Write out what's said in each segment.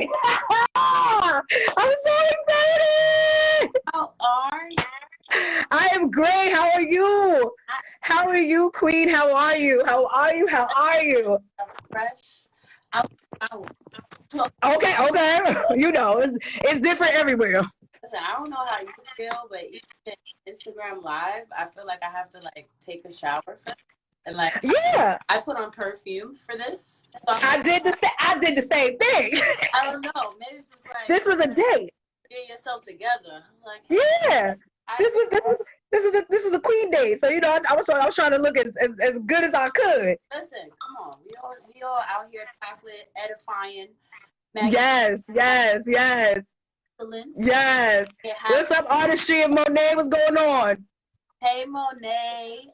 Yay! I'm so excited. How are you? I am great. How are you? How are you, Queen? How are you? How are you? How are you? Fresh out. So, Okay, okay. You know, it's different everywhere. listen, I don't know how you feel, but even Instagram Live, I feel like I have to like take a shower for, and like Yeah, I put on perfume for this. So I did the same thing. I don't know. Maybe it's just like This was a date. get yourself together. I was like, hey, Yeah, I this is a queen date. So I was trying to look as good as I could. listen. Come on, we all out here chocolate edifying, Yes, yes, yes, excellence. yes. What's up, artistry and Monet? What's going on? Hey Monet,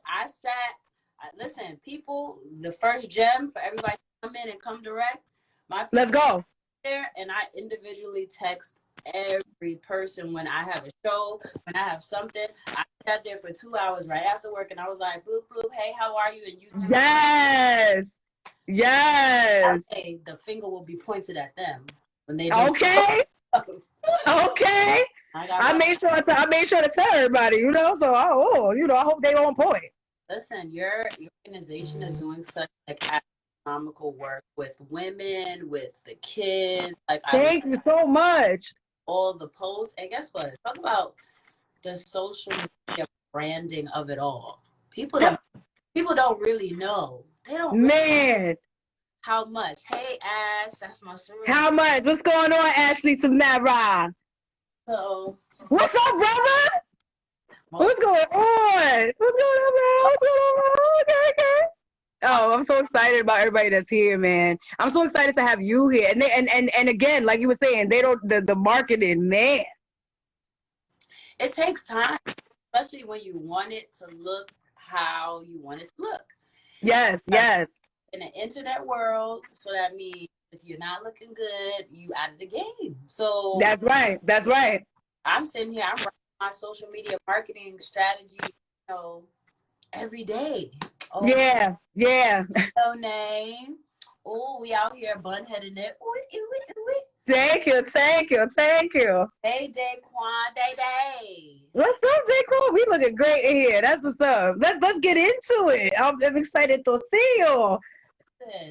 listen, people, the first gem for everybody to come in and come direct. My Let's go. there, and I individually text every person when I have a show, when I have something. I sat there for 2 hours right after work, and I was like, boop, boop, hey, how are you? And you too. Yes, yes. Hey, the finger will be pointed at them when they do. Okay, okay. I made sure to tell everybody, So I hope they on point. listen, your organization is doing such like astronomical work with women, with the kids. Like Thank you so much. all the posts, and guess what? Talk about the social media branding of it all. People don't really know. They don't Man, how much. Hey Ash, that's my sorority. how much? What's going on, Ashley Tamara? So What's up, brother? What's going on? What's going on, bro? What's going on, bro? Okay, okay. Oh, I'm so excited about everybody that's here, man. I'm so excited to have you here. And again, like you were saying, they don't the marketing, man. it takes time, especially when you want it to look how you want it to look. Yes, yes. In the internet world, so that means if you're not looking good, you out of the game. So That's right. That's right. I'm sitting here, I'm writing my social media marketing strategy, every day. Oh, Yeah, yeah. no name. Oh, we out here bun-heading it. Ooh, ooh, ooh, ooh. Thank you, thank you, thank you. Hey, Daquan, Day. What's up, J. We looking great in here. That's what's up. Let's get into it. I'm excited to see you.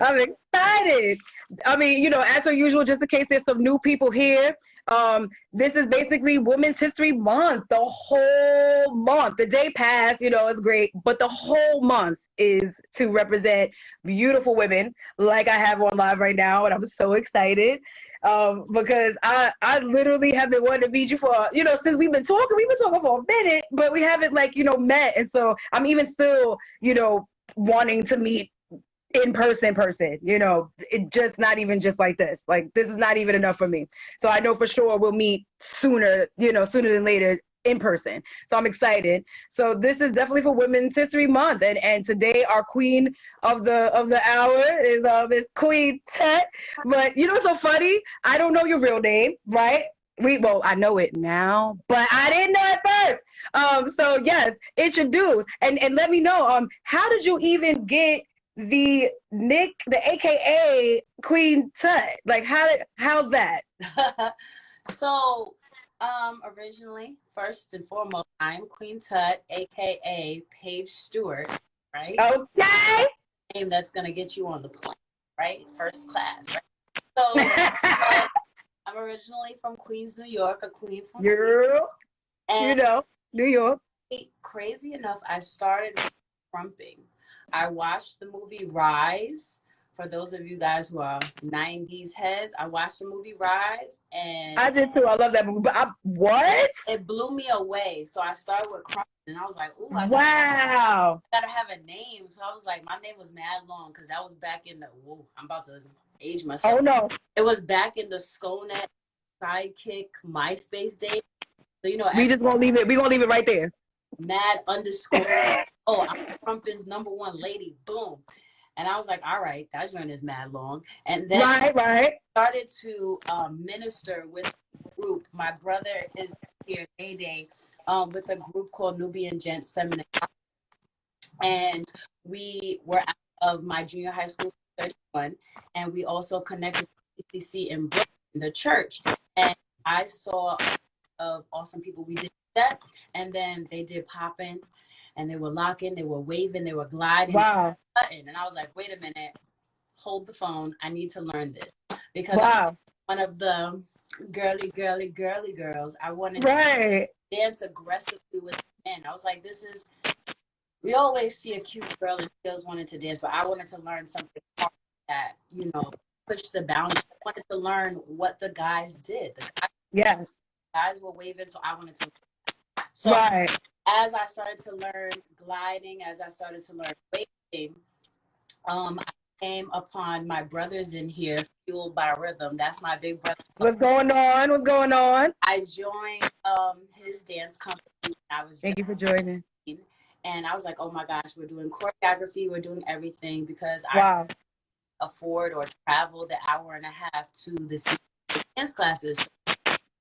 I'm excited. I mean, as per usual, just in case there's some new people here, this is basically Women's History Month. The whole month. The day passed, it's great, but the whole month is to represent beautiful women like I have on live right now, and I'm so excited. Because I literally have been wanting to meet you for, since we've been talking for a minute, but we haven't met. And so I'm even still, wanting to meet in person, it just not even just like this. Like, this is not even enough for me. So I know for sure we'll meet sooner than later in person. So I'm excited. So this is definitely for Women's History Month. And today our queen of the hour is Queen Tut. But what's so funny? I don't know your real name, right? I know it now, but I didn't know it first. So yes, introduce and let me know, how did you even get the AKA Queen Tut? Like, how's that? So, originally, first and foremost, I'm Queen Tut, aka Paige Stewart, right? Okay. Name that's gonna get you on the plane, right? First class, right? So, I'm originally from Queens, New York, a queen from Girl, and New York. Crazy enough, I started trumping. I watched the movie Rise. For those of you guys who are 90s heads, I watched the movie Rise, and I did too. I love that movie. But what? It blew me away. So I started with crying, and I was like, "Ooh, I gotta have a name." So I was like, my name was mad long because that was back in the. Whoa, I'm about to age myself. Oh no! It was back in the Skonet, Sidekick, MySpace days. So we just won't leave it. We gonna leave it right there. Mad underscore. Oh, I'm Trumpin's #1 lady. Boom. And I was like, all right, that joint is mad long. And then right. started to minister with a group. My brother is here, Day, with a group called Nubian Gents Feminine. And we were out of my junior high school, 31, and we also connected with CCC in Brooklyn. the church, and I saw of awesome people. We did that, and then they did popping, and they were locking, they were waving, they were gliding. Wow. And I was like, wait a minute, hold the phone. I need to learn this because Wow. I'm one of the girly girls. I wanted Right. to dance aggressively with men. I was like, this is, we always see a cute girl and girls wanted to dance, but I wanted to learn something that, you know, push the boundary. I wanted to learn what the guys did. Yes. Guys were waving, so I wanted to. So right. As I started to learn gliding, as I started to learn waving, I came upon my brothers in here, Fueled by Rhythm. That's my big brother. What's going on? What's going on? I joined his dance company. Thank you for joining. And I was like, oh my gosh, we're doing choreography, we're doing everything, because wow. I afford or travel the hour and a half to the dance classes.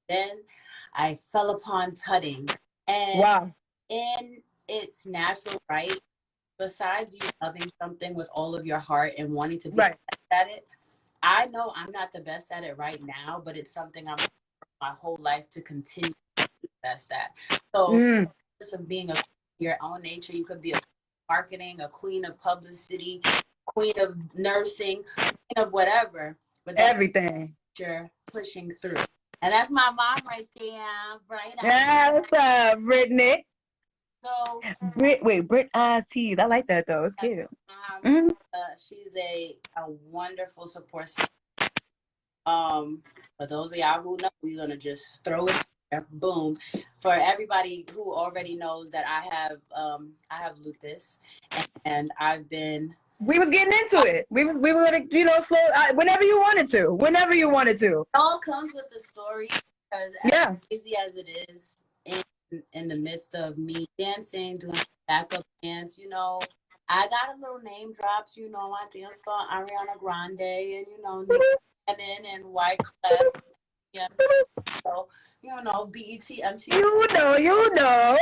Then I fell upon tutting. And wow. in its natural right, besides you loving something with all of your heart and wanting to be right. best at it, I know I'm not the best at it right now, but it's something I'm my whole life to continue to be the best at. So just of being your own nature, you could be a marketing, a queen of publicity, queen of nursing, queen of whatever, but that's everything you're pushing through. And that's my mom right there, right? Yeah, what's up, Brittany? So Brit eyes teeth. I like that though. It's cute. She's a wonderful support system. For those of y'all who know, we're gonna just throw it there. Boom. For everybody who already knows that I have lupus, and I've been. We was getting into it. We were gonna, slow whenever you wanted to. Whenever you wanted to. It all comes with the story, because as crazy as it is, in the midst of me dancing, doing backup dance, you know, I got a little name drops. You know, I dance for Ariana Grande and and White Clef. So, you know, BET, MTV. You know.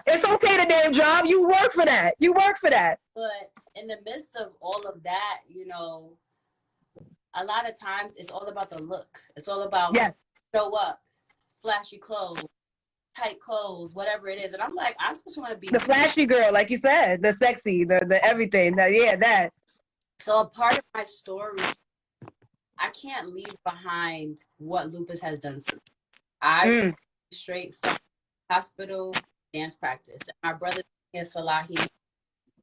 It's okay to name drop. You work for that. But in the midst of all of that, you know, a lot of times it's all about the look. It's all about show up, flashy clothes, tight clothes, whatever it is. And I'm like, I just want to be the flashy girl, like you said, the sexy, the everything. That. So a part of my story, I can't leave behind what lupus has done for me. I straight from hospital dance practice. And my brother here, Salahi,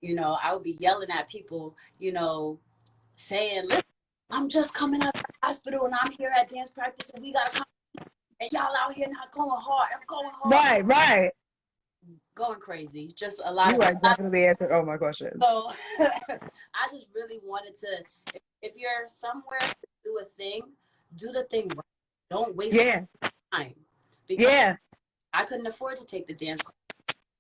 you know, I would be yelling at people, you know, saying, listen, I'm just coming out of the hospital and I'm here at dance practice and we got to come. And y'all out here not going hard. I'm going hard. Right. Going crazy. Just a lot. You are definitely answering all my questions. So I just really wanted to, if you're somewhere to do a thing, do the thing right. Don't waste time. Because I couldn't afford to take the dance class.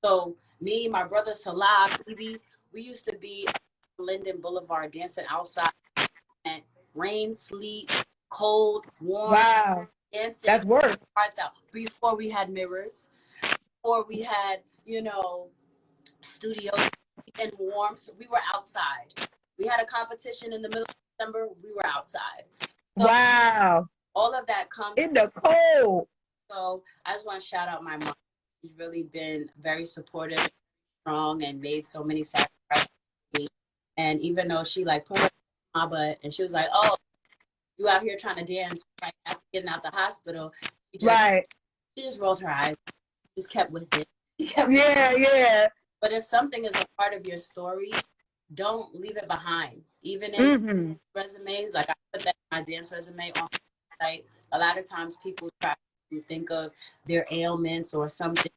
So me, my brother Salah, we used to be on Linden Boulevard dancing outside, and rain, sleet, cold, warm. Wow. Dancing. That's work. Hearts out. Before we had mirrors, before we had, you know, studios and warmth, we were outside. We had a competition in the middle of December, we were outside. So wow. All of that comes in the cold. So I just want to shout out my mom. She's really been very supportive, strong, and made so many sacrifices for me. And even though she like put her in my butt and she was like, oh, you out here trying to dance right after getting out the hospital. She just rolled her eyes. Just kept with it. Yeah. But if something is a part of your story, don't leave it behind. Even in resumes, like I put that in my dance resume on my site. A lot of times people try to think of their ailments or something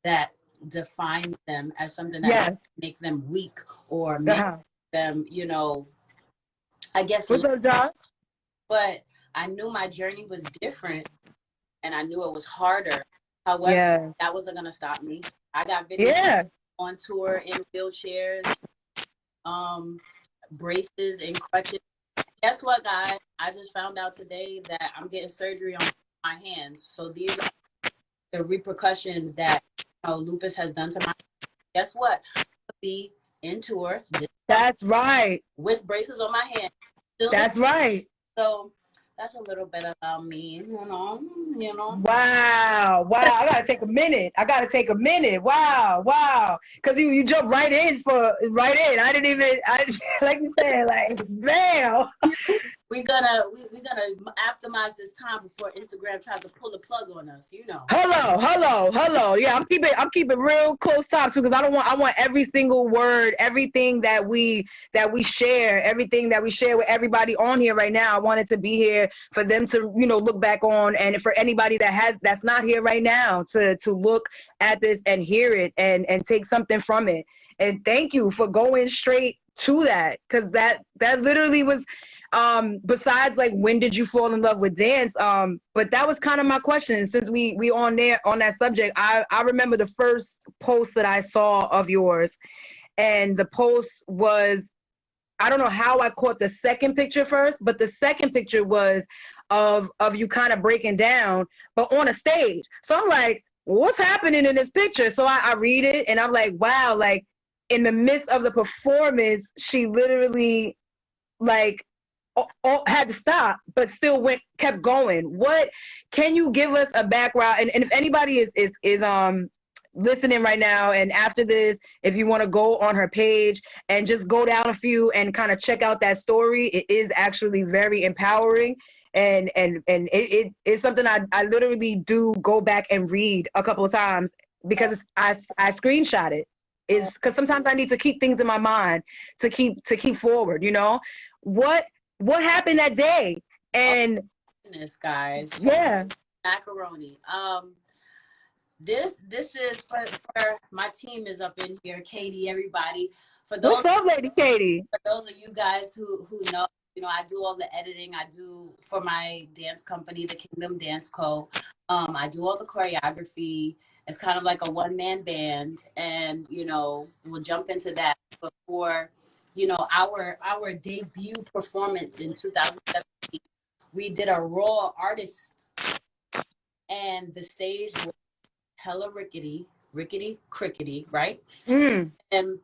that defines them as something that make them weak or make them, you know, I guess. What's up, Josh? But I knew my journey was different and I knew it was harder. However, that wasn't going to stop me. I got videos on tour in wheelchairs, braces and crutches. Guess what, guys? I just found out today that I'm getting surgery on my hands. So these are the repercussions that lupus has done to my hands. Guess what? I'll be in tour. That's right. With braces on my hands. That's right. So that's a little bit about me, you know. Wow, wow. I gotta take a minute. Wow, wow. Cause you jumped right in. I didn't even like you said, like bam. We gonna optimize this time before Instagram tries to pull the plug on us, you know. Hello. Yeah, I'm keeping real close top too, because I want every single word, everything that we share, everything that we share with everybody on here right now. I want it to be here for them to, look back on, and for anybody that's not here right now to look at this and hear it and take something from it. And thank you for going straight to that, because that literally was besides like when did you fall in love with dance, but that was kind of my question. Since we on that subject, I remember the first post that I saw of yours, and the post was, I don't know how I caught the second picture first, but the second picture was of you kind of breaking down but on a stage. So I'm like, what's happening in this picture? So I read it and I'm like, wow, like in the midst of the performance she literally like had to stop, but still kept going. What can you give us a background? And if anybody is listening right now, and after this, if you want to go on her page and just go down a few and kind of check out that story, it is actually very empowering. And it is something I literally do go back and read a couple of times, because I screenshot it. Is because sometimes I need to keep things in my mind to keep forward. What happened that day? And goodness, guys, yeah, macaroni. This is for my team is up in here, Katie, everybody. What's up, Lady Katie? For those of you guys who know, I do all the editing. I do for my dance company, the Kingdom Dance Co. I do all the choreography. It's kind of like a one-man band, and we'll jump into that. But for our debut performance in 2017, we did a raw artist, and the stage was hella rickety, crickety, right? And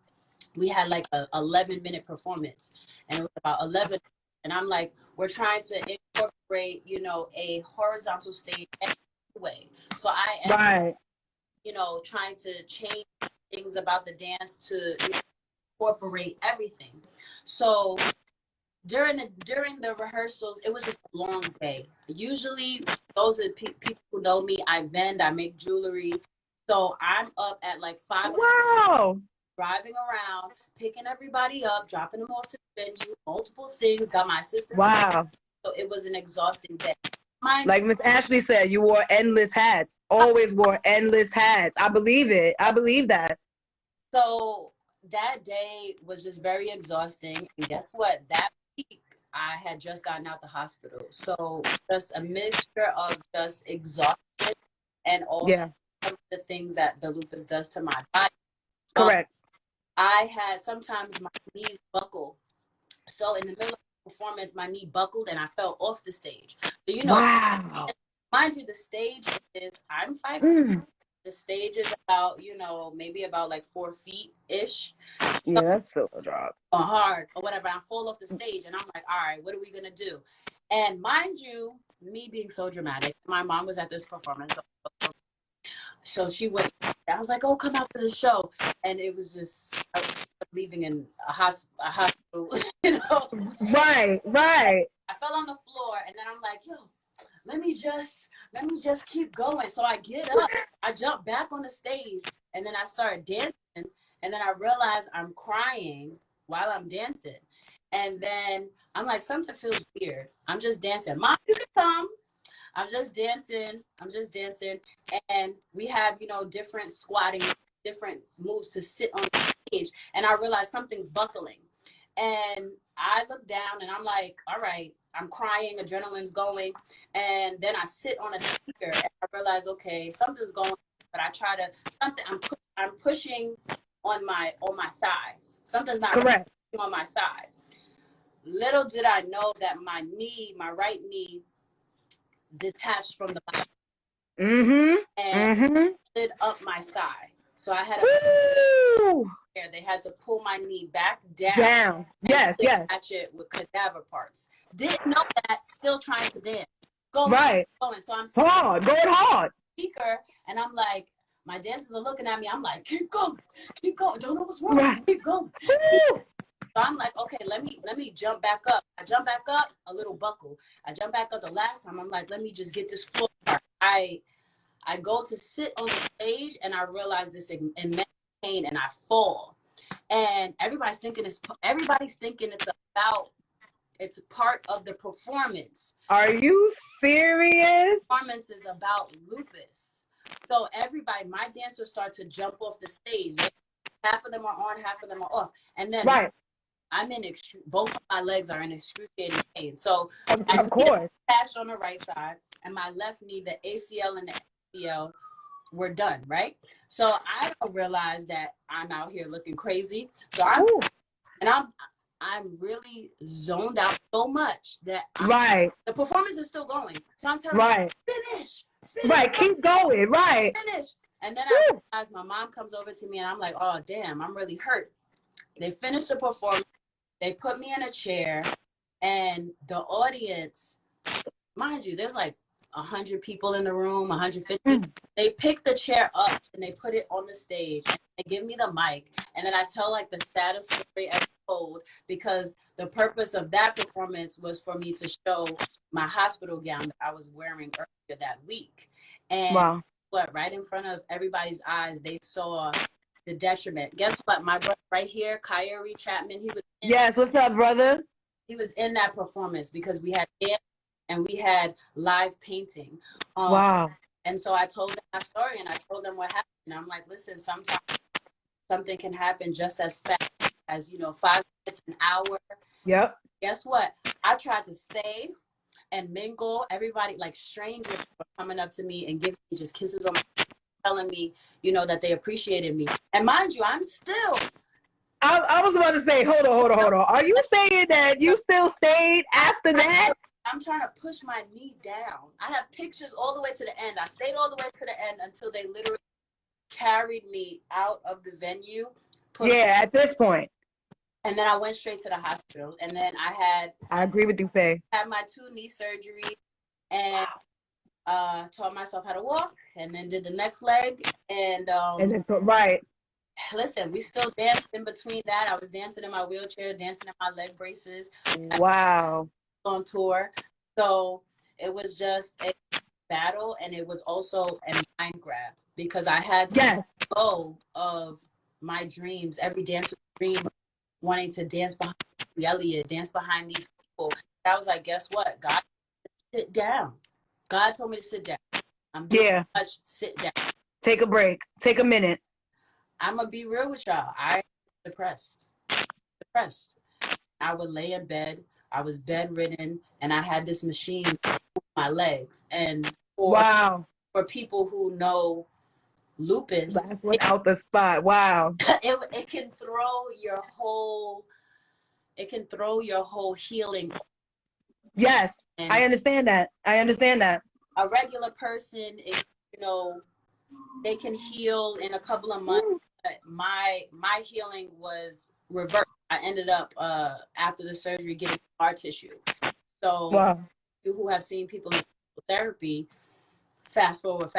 we had like a 11-minute performance, and it was about 11. And I'm like, we're trying to incorporate, a horizontal stage anyway. So I am, right. Trying to change things about the dance to incorporate everything. So during the rehearsals, it was just a long day. Usually, those are people who know me. I vend, I make jewelry. So I'm up at like 5 Wow. driving around, picking everybody up, dropping them off to the venue, multiple things, got my assistant. Wow. So it was an exhausting day. Like Miss Ashley said, you wore endless hats. Always wore endless hats. I believe it. I believe that. So that day was just very exhausting. And guess what? That week, I had just gotten out the hospital. So just a mixture of just exhaustion and also some of the things that the lupus does to my body. Correct. I had sometimes my knees buckle. So in the middle of the performance, my knee buckled and I fell off the stage. So, wow. Mind you, the stage is, I'm 5 feet. The stage is about, maybe about like 4 feet-ish. Yeah, that's so drop. Hard or whatever. I fall off the stage and I'm like, all right, what are we going to do? And mind you, me being so dramatic, my mom was at this performance. So she went, I was like, oh, come out to the show. And it was just, I was leaving in a hospital, Right. I fell on the floor and then I'm like, yo, let me just keep going. So I get up, I jump back on the stage, and then I start dancing. And then I realize I'm crying while I'm dancing. And then I'm like, something feels weird. I'm just dancing. Mom, you can come. I'm just dancing. And we have, different squatting, different moves to sit on the stage. And I realize something's buckling. And I look down and I'm like, all right, I'm crying, adrenaline's going. And then I sit on a speaker and I realize, okay, something's going on. But I try to, I'm pushing on my thigh. Something's not correct on my thigh. Little did I know that my right knee detached from the body. And slid up my thigh. So I had they had to pull my knee back down. Yes, yes. Attach it with cadaver parts. Didn't know that. Still trying to dance. Going. So I'm going hard. Speaker, and I'm like, my dancers are looking at me. I'm like, keep going. Don't know what's wrong. Keep going. So I'm like, okay, let me jump back up. I jump back up, a little buckle. I jump back up the last time. I'm like, let me just get this floor part. I go to sit on the stage, and I realize this immense pain, and I fall. And everybody's thinking it's part of the performance. Are you serious? Performance is about lupus. So everybody, my dancers start to jump off the stage. Half of them are on, half of them are off. And then I'm in both of my legs are in excruciating pain. So of course, patched on the right side, and my left knee, the ACL and the MCL were done, right? So I don't realize that I'm out here looking crazy. So I'm really zoned out so much that the performance is still going. So I'm telling you, finish. Keep going, finish. And then I realize my mom comes over to me, and I'm like, oh damn, I'm really hurt. They finished the performance. They put me in a chair, and the audience, mind you, there's like 100 people in the room, 150. They pick the chair up and they put it on the stage, and they give me the mic, and then I tell like the saddest story ever told, because the purpose of that performance was for me to show my hospital gown that I was wearing earlier that week. And right in front of everybody's eyes, they saw the detriment. Guess what? My brother right here, Kyrie Chapman, he was what's up, brother? He was in that performance because we had dance and we had live painting. And so I told them my story, and I told them what happened. And I'm like, listen, sometimes something can happen just as fast as, 5 minutes, an hour. Yep. Guess what? I tried to stay and mingle. Everybody, like strangers, were coming up to me and giving me just kisses on my face, telling me, that they appreciated me. And mind you, I'm still. I was about to say, hold on. Are you saying that you still stayed after that? I'm trying to push my knee down. I have pictures all the way to the end. I stayed all the way to the end until they literally carried me out of the venue. At this point. And then I went straight to the hospital. And then I agree with you, Faye. Had my 2 knee surgeries, and taught myself how to walk, and then did the next leg. And listen, we still danced in between that. I was dancing in my wheelchair, dancing in my leg braces. Wow. On tour. So it was just a battle, and it was also a mind grab, because I had to let go of my dreams, every dancer's dream, wanting to dance behind Elliott, dance behind these people. I was like, guess what? God, sit down. God told me to sit down. I'm doing much. Sit down. Take a break. Take a minute. I'm going to be real with y'all. I was depressed. I would lay in bed. I was bedridden, and I had this machine on my legs. And for people who know lupus, that's without the spot. Wow. It can throw your whole healing. Yes, and I understand that. A regular person, they can heal in a couple of months. My healing was reversed. I ended up after the surgery getting scar tissue. So you who have seen people in physical therapy, fast forward,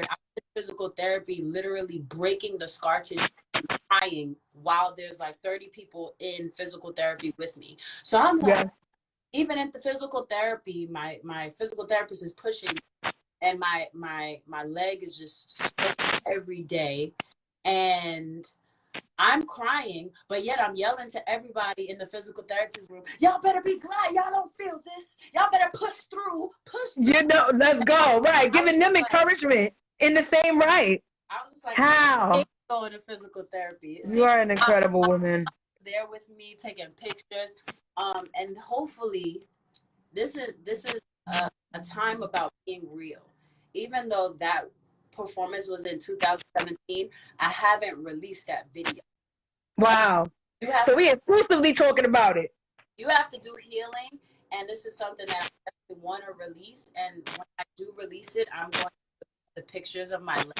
I did physical therapy, literally breaking the scar tissue and crying while there's like 30 people in physical therapy with me. So I'm like, even in the physical therapy, my physical therapist is pushing, and my leg is just every day, and I'm crying, but yet I'm yelling to everybody in the physical therapy room, y'all better be glad y'all don't feel this. Y'all better push through. Let's go. Right. Giving them encouragement in the same right. I was just like, how? Going to physical therapy. You are an incredible woman. There with me, taking pictures. And hopefully this is a time about being real. Even though that performance was in 2017, I haven't released that video. Wow. So we exclusively talking about it. You have to do healing, and this is something that I want to release. And when I do release it, I'm going to put the pictures of my leg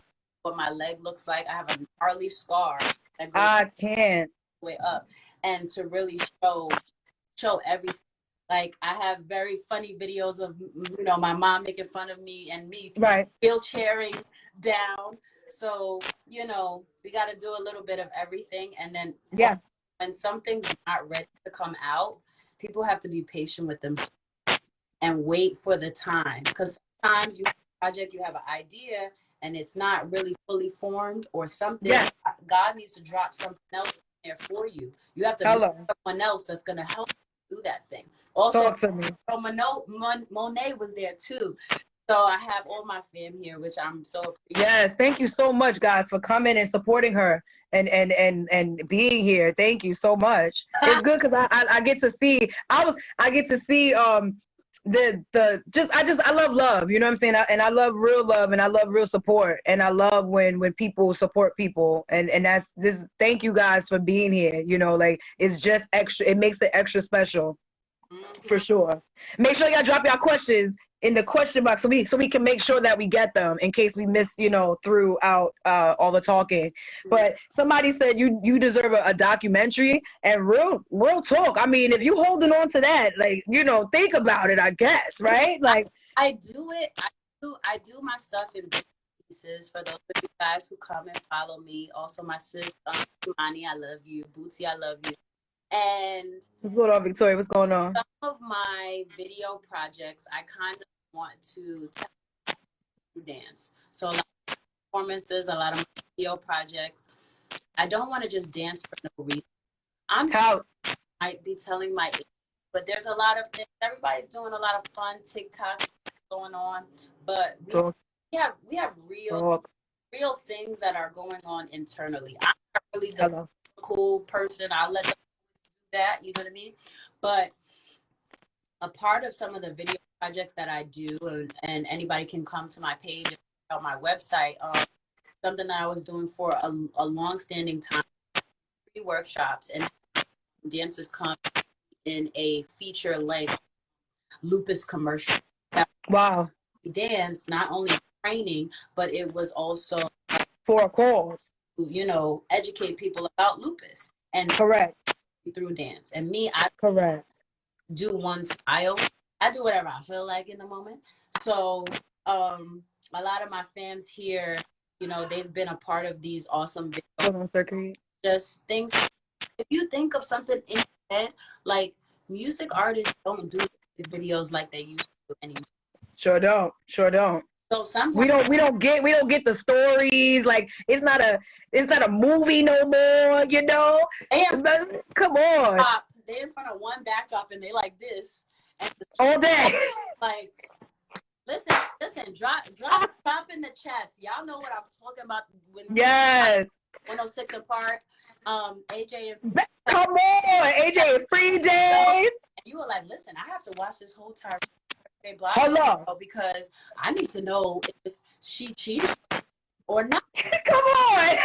what my leg looks like. I have a gnarly scar that goes I can't. way up, and to really show everything. Like, I have very funny videos of, you know, my mom making fun of me and me wheelchairing down. So, you know, we got to do a little bit of everything. And then when something's not ready to come out, people have to be patient with themselves and wait for the time. Because sometimes you have a project, you have an idea, and it's not really fully formed or something. God needs to drop something else in there for you. You have to meet someone else that's going to help do that thing. Also, talk to me. Monet was there too. So I have all my fam here, which I'm so appreciative. Yes, thank you so much, guys, for coming and supporting her and being here. Thank you so much. It's good because I get to see. I get to see I love love. You know what I'm saying? And I love real love, and I love real support, and I love when people support people, and that's this. Thank you guys for being here. You know, like, it's just extra. It makes it extra special, for sure. Make sure y'all drop y'all questions in the question box so we can make sure that we get them in case we miss, you know, throughout all the talking. But somebody said you deserve a documentary, and real talk. I mean, if you holding on to that, like, you know, think about it, I guess, right? Like, I do my stuff in pieces for those of you guys who come and follow me. Also, my sister Imani, I love you. Bootsy, I love you. And what's going on, Victoria? What's going on? Some of my video projects, I kind of want to dance. So a lot of performances, a lot of my video projects, I don't want to just dance for no reason. I might be telling my age, but there's a lot of things. Everybody's doing a lot of fun TikTok going on, but we have real things that are going on internally. I'm not really the cool person. I'll let them do that, you know what I mean? But a part of some of the video projects that I do, and anybody can come to my page and check out my website, something that I was doing for a long-standing time, free workshops, and dancers come in a feature-length lupus commercial. Wow. We dance, not only training, but it was also for a cause, you know, educate people about lupus and through dance. And me, I do one style. I do whatever I feel like in the moment. So a lot of my fams here, you know, they've been a part of these awesome videos. Just things. If you think of something in your head, like, music artists don't do videos like they used to anymore. Sure don't. So sometimes we don't get the stories. Like, it's not a movie no more, you know. Come on. They're in front of one backdrop and they like this and all day. Like, listen, drop in the chats. Y'all know what I'm talking about when 106 and Park, AJ and come on, AJ and Free Days. And you were like, listen, I have to watch this whole time. Because I need to know if she cheated or not. Come on.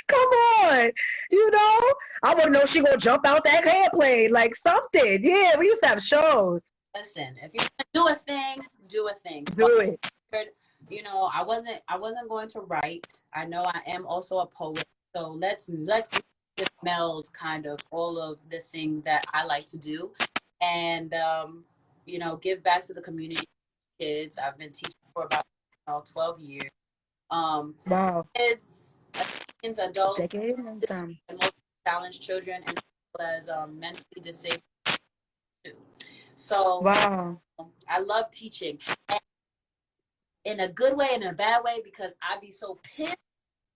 Come on. You know, I want to know if she gonna jump out that airplane, like something. Yeah, we used to have shows. Listen, if you're gonna do a thing, do a thing. Do it. You know, I wasn't going to write. I know I am also a poet. So let's meld kind of all of the things that I like to do, and you know, give back to the community, kids. I've been teaching for about 12 years. Wow. It's adults, emotionally challenged children, and as mentally disabled too. So wow, I love teaching, and in a good way and in a bad way, because I be so pissed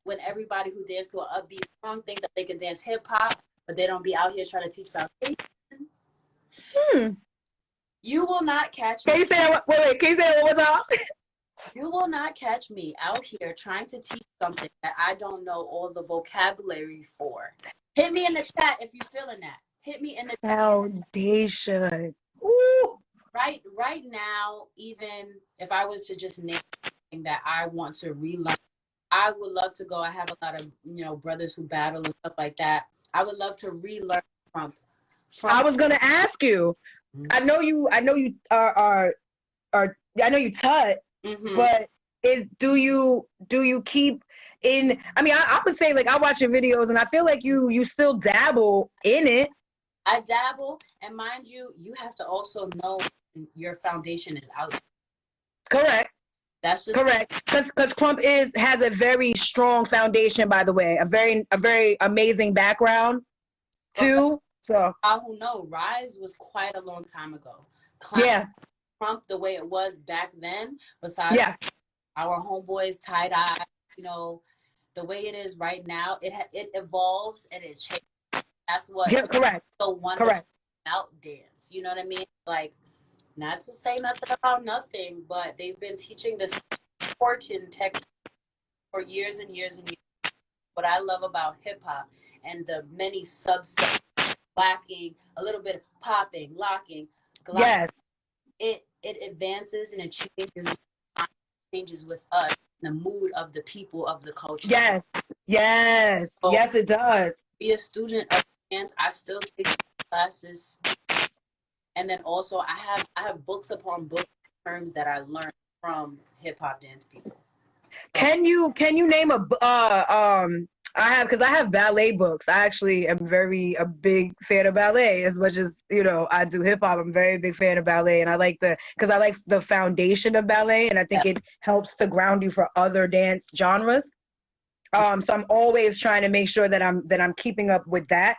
when everybody who dance to an upbeat song think that they can dance hip hop, but they don't be out here trying to teach foundation. You will not catch me. Can you say that? Wait, can you say that one more time? You will not catch me out here trying to teach something that I don't know all the vocabulary for. Hit me in the chat if you're feeling that. Hit me in the foundation. Ooh. Right now, even if I was to just name something that I want to relearn, I would love to go. I have a lot of, you know, brothers who battle and stuff like that. I would love to relearn from I was gonna ask you. I know you are I know you tut, but is do you keep in, I mean, I would say, like, I watch your videos and I feel like you still dabble in it. I dabble, and mind you, you have to also know your foundation is out. Correct. That's just Correct. Because Crump has a very strong foundation, by the way, a very amazing background too. So who know, Rise was quite a long time ago. yeah, Crump the way it was back then, besides yeah, our homeboys tie dye, you know, the way it is right now, it evolves and it changes. That's what yeah, correct, so wonderful correct. about dance. You know what I mean? Like, not to say nothing about nothing, but they've been teaching this important technique for years and years and years. What I love about hip hop and the many subsets, lacking, a little bit of popping, locking, glocking, Yes, it advances and it changes with us, the mood of the people of the culture. yes, yes, So, yes, it does. be a student of dance. I still take classes, and then also I have books upon books terms that I learned from hip hop dance people. So, Can you name I have, because I have ballet books. I actually am a big fan of ballet as much as, I do hip hop. I'm a very big fan of ballet, and because I like the foundation of ballet, and I think yeah. it helps to ground you for other dance genres. So I'm always trying to make sure that I'm keeping up with that.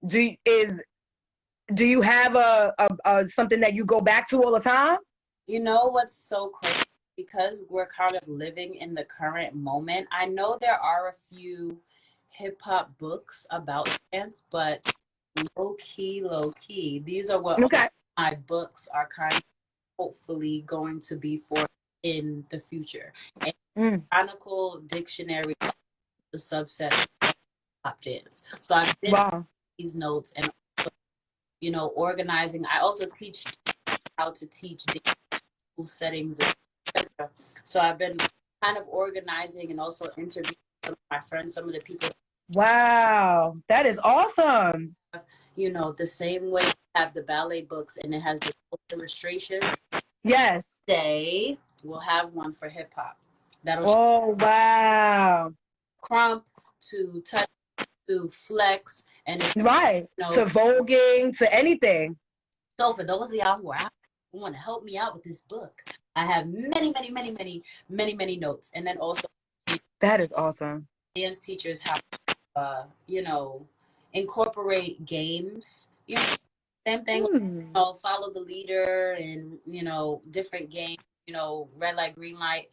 Do is do you have a something that you go back to all the time? You know what's so crazy? Because we're kind of living in the current moment. I know there are a few hip hop books about dance, but low key, these are what Okay. my books are kind of hopefully going to be for in the future. A Mm. Chronicle Dictionary, the subset of pop dance. So I've been Wow. these notes and organizing. I also teach how to teach dance school settings, etc. So I've been kind of organizing and also interviewing some of my friends, some of the people. Wow. That is awesome. The same way you have the ballet books and it has the illustration. Yes. Today we'll have one for hip hop. That'll show Oh, wow. crump to touch to flex and Right. To voguing, to anything. So for those of y'all who are out who want to help me out with this book, I have many notes, and then also That is awesome. dance teachers how incorporate games. Same thing. Follow the leader and different games. Red light, green light,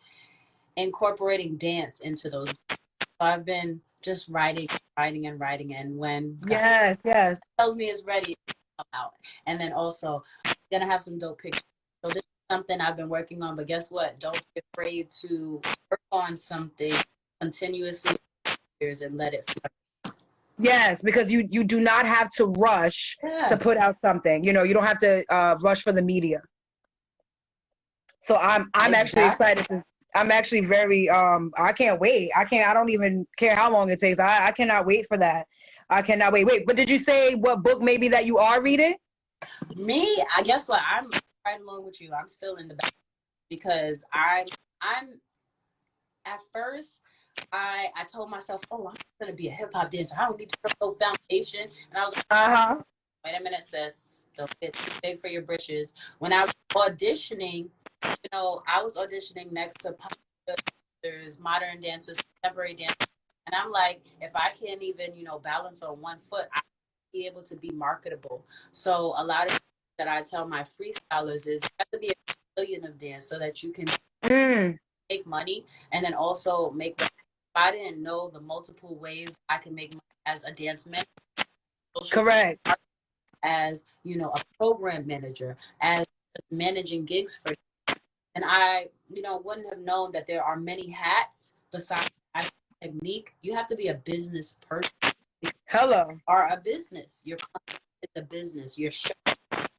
incorporating dance into those. So I've been just writing, and when Yes, yes. tells me it's ready, come out. And then also gonna have some dope pictures. So this is something I've been working on, but guess what? Don't be afraid to work on something continuously and let it flourish. Yes, because you do not have to rush to put out something. You don't have to rush for the media. So I'm actually excited I'm actually very I can't wait. I don't even care how long it takes. I cannot wait for that. I cannot wait. Wait, but did you say what book maybe that you are reading? Me, I guess what, I'm right along with you. I'm still in the back because I'm at first I told myself, oh, I'm gonna be a hip hop dancer. I don't need to put no foundation. And I was like, wait a minute, sis. Don't get too big for your britches. When I was auditioning, I was auditioning next to pop dancers, modern dancers, contemporary dancers. And I'm like, if I can't even, balance on one foot, I won't be able to be marketable. So a lot of that I tell my freestylers is you have to be a million of dance so that you can make money and then also make money. If I didn't know the multiple ways I can make money as a dance manager, correct, as a program manager, as managing gigs for, and I wouldn't have known that there are many hats besides technique. You have to be a business person. Hello. You are a business. Your company is a business. Your show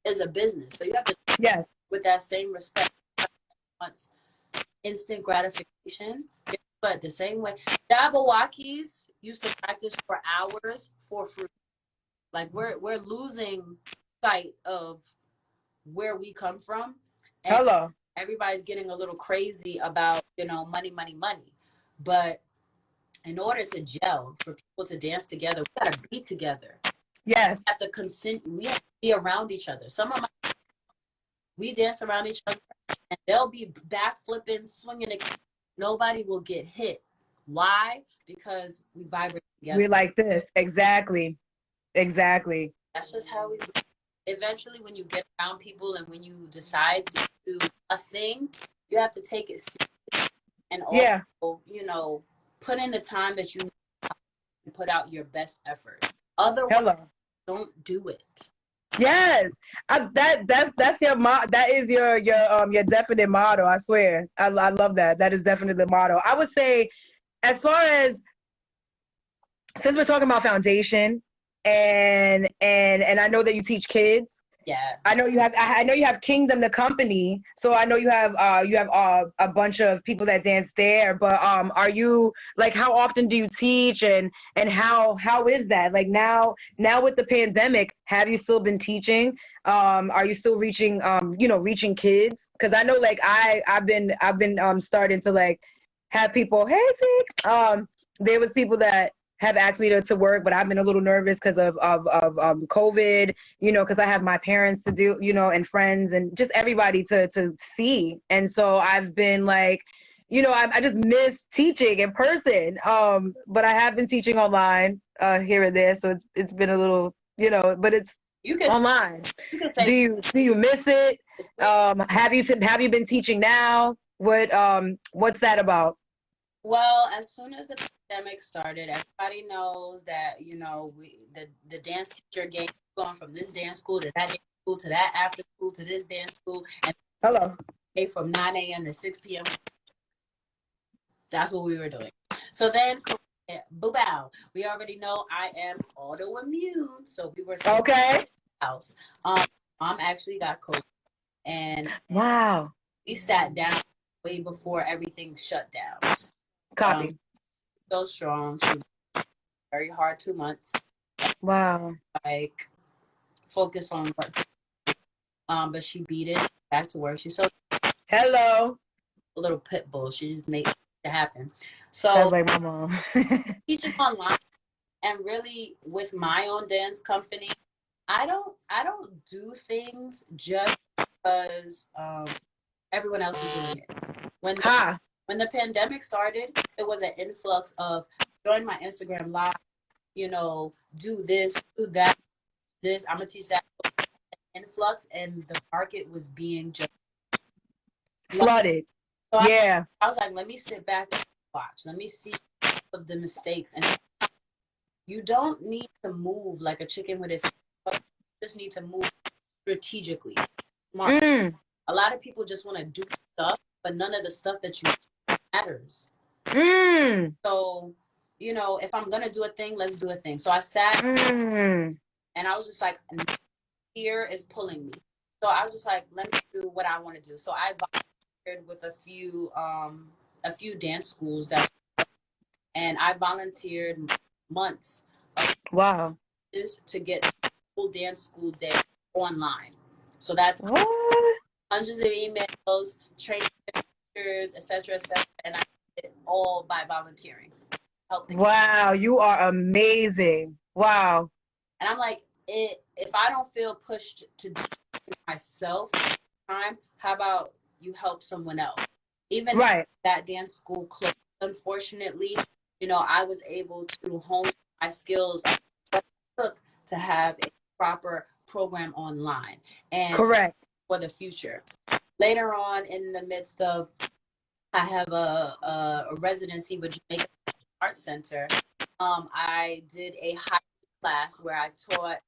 is a business. So you have to with that same respect. Wants instant gratification, but the same way Jabberwockies used to practice for hours for free. Like we're losing sight of where we come from. And Hello. everybody's getting a little crazy about, you know, money, money, money. But in order to gel, for people to dance together, we gotta be together. Yes. We have to consent. We have to be around each other. We dance around each other, and they'll be back flipping, swinging. Nobody will get hit. Why? Because we vibrate together. We like this. Exactly. Exactly. That's just how we. Eventually, when you get around people and when you decide to do a thing, you have to take it seriously and also, you know, put in the time that you need and put out your best effort. Otherwise, don't do it. Yes, that's your that is your definite motto. I swear, I love that. That is definitely the motto. I would say, as far as, since we're talking about foundation, and I know that you teach kids. Yeah. I know you have Kingdom the company, so I know you have a bunch of people that dance there. But are you, like, how often do you teach, and how is that? Like, now with the pandemic, have you still been teaching? Are you still reaching reaching kids? Because I know, like, I've been starting to, like, have people, hey Vic, there was people that have asked me to work, but I've been a little nervous because of COVID, you know, because I have my parents to do, you know, and friends and just everybody to see. And so I've been like, you know, I just miss teaching in person. But I have been teaching online here and there, so it's been a little, you know, but it's online. You can say, do you miss it? Have you been teaching now? What's that about? Well, as soon as the pandemic started, everybody knows that, you know, the dance teacher game, going from this dance school to that dance school to that after school to this dance school, and from 9 a.m. to 6 p.m. That's what we were doing. So then, boo bow. We already know I am autoimmune, so we were house. Mom actually got COVID, and we sat down way before everything shut down. Copy. So strong. She was very hard 2 months. Wow. Like, focus on what. But she beat it. Back to work. She's so. Hello. A little pit bull. She just made it happen. So. Sounds like my mom. Teaching online, and really with my own dance company, I don't do things just because everyone else is doing it. When the pandemic started, it was an influx of join my Instagram live, you know, do this, do that, this, I'm going to teach that. Influx, and the market was being just flooded. So I was like, let me sit back and watch. Let me see of the mistakes. And you don't need to move like a chicken with its head. You just need to move strategically. Smart. A lot of people just want to do stuff, but none of the stuff that you matters. So, you know, if I'm gonna do a thing, let's do a thing. So I sat and I was just like, fear is pulling me. So I was just like, let me do what I want to do. So I volunteered with a few dance schools and I volunteered months. To get full dance school day online. So that's hundreds of emails, training pictures, etc., and I did it all by volunteering. Wow, you are amazing. Wow. And I'm like, if I don't feel pushed to do it myself time, how about you help someone else? Even that dance school closed, unfortunately, you know, I was able to hone my skills what it took to have a proper program online and for the future. Later on, in the midst of, I have a residency with Jamaica Arts Center. I did a high class where I taught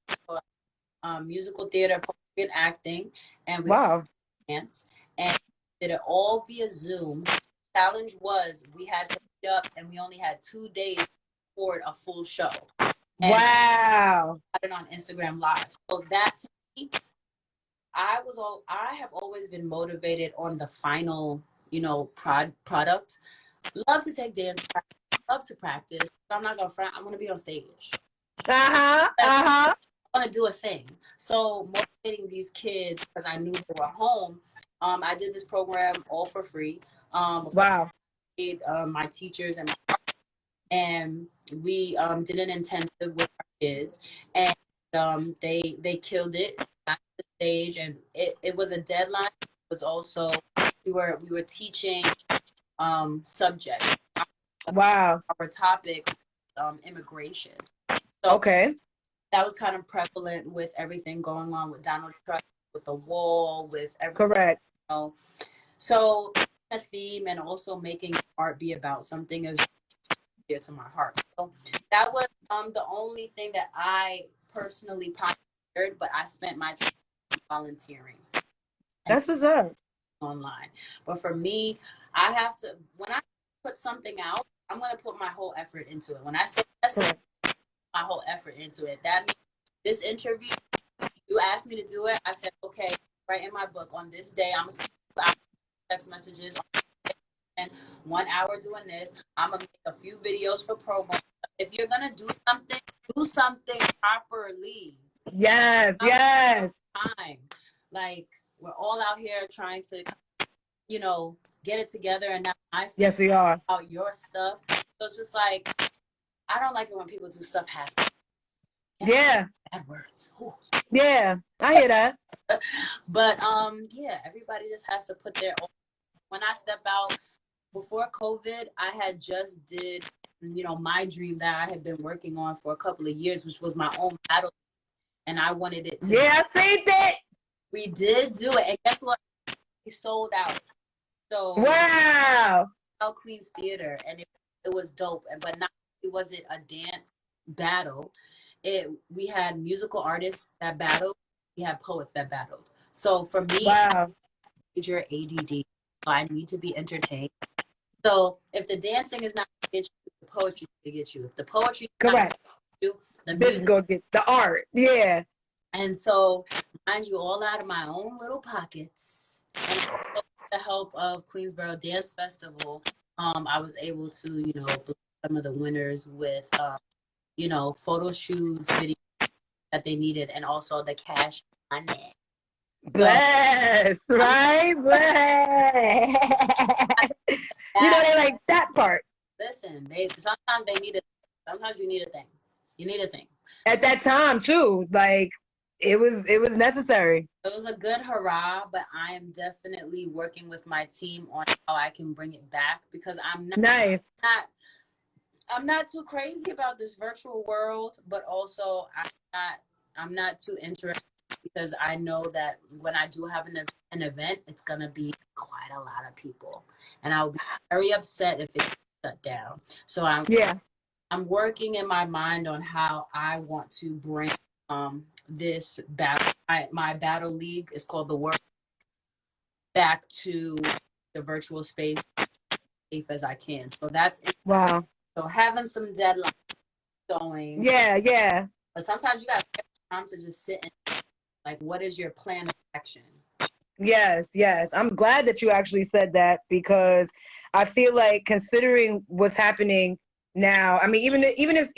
musical theater, poetry, and acting, and we dance, and did it all via Zoom. The challenge was we had to meet up, and we only had 2 days to record a full show. And I did it on Instagram Live. So that, to me, I have always been motivated on the final, you know, product. Love to take dance practice, love to practice. But I'm not gonna front. I'm gonna be on stage. I'm gonna do a thing. So motivating these kids, because I knew they were home, I did this program all for free. Of course, Wow. I paid, my teachers and we did an intensive with our kids, and they killed it at the stage, and it was a deadline. It was also we were teaching subject. Wow. Our topic, immigration. So Okay. that was kind of prevalent with everything going on with Donald Trump, with the wall, with everything. Correct. You know. So a theme and also making art be about something is dear to my heart. So that was the only thing that I personally pioneered, but I spent my time volunteering That's what's up. online. But for me, I have to, when I put something out, I'm going to put my whole effort into it. When I say yes, Correct. my whole effort into it. That means this interview, you asked me to do it. I said, okay, right in my book on this day, I'm going to send text messages and 1 hour doing this. I'm going to make a few videos for promo. If you're going to do something properly. Yes, yes. Time. Like, we're all out here trying to, you know, get it together, and now I feel Yes, we are. about your stuff. So it's just like, I don't like it when people do stuff half. Yeah. Bad words. Ooh. Yeah, I hear that. But yeah, everybody just has to put their own. When I step out, before COVID, I had just did, you know, my dream that I had been working on for a couple of years, which was my own battle, and I wanted it to. Yeah, I see that. We did do it, and guess what? We sold out. So wow. Out Queen's Theater, and it was dope. But not only was it a dance battle, we had musical artists that battled, we had poets that battled. So for me, wow. major ADD, so I need to be entertained. So if the dancing is not going to get you, the poetry is going to get you. If the poetry is not going to get you, the music go get the art. Yeah. And so, mind you, all out of my own little pockets, and with the help of Queensborough Dance Festival, I was able to, you know, bless some of the winners with, you know, photo shoots, videos that they needed, and also the cash money. Bless, so, right? Bless. You know, they like that part. Listen, sometimes they need sometimes you need a thing. You need a thing. At that time too, like it was necessary. It was a good hurrah, but I am definitely working with my team on how I can bring it back, because I'm not too crazy about this virtual world, but also I'm not too interested, because I know that when I do have an event, it's gonna be quite a lot of people, and I'll be very upset if it's shut down. So I'm working in my mind on how I want to bring this battle. My battle league is called the World, back to the virtual space as safe as I can. So that's it. Wow. So having some deadlines going. Yeah. But sometimes you got time to just sit and like, what is your plan of action? Yes. I'm glad that you actually said that, because I feel like, considering what's happening now, I mean, even if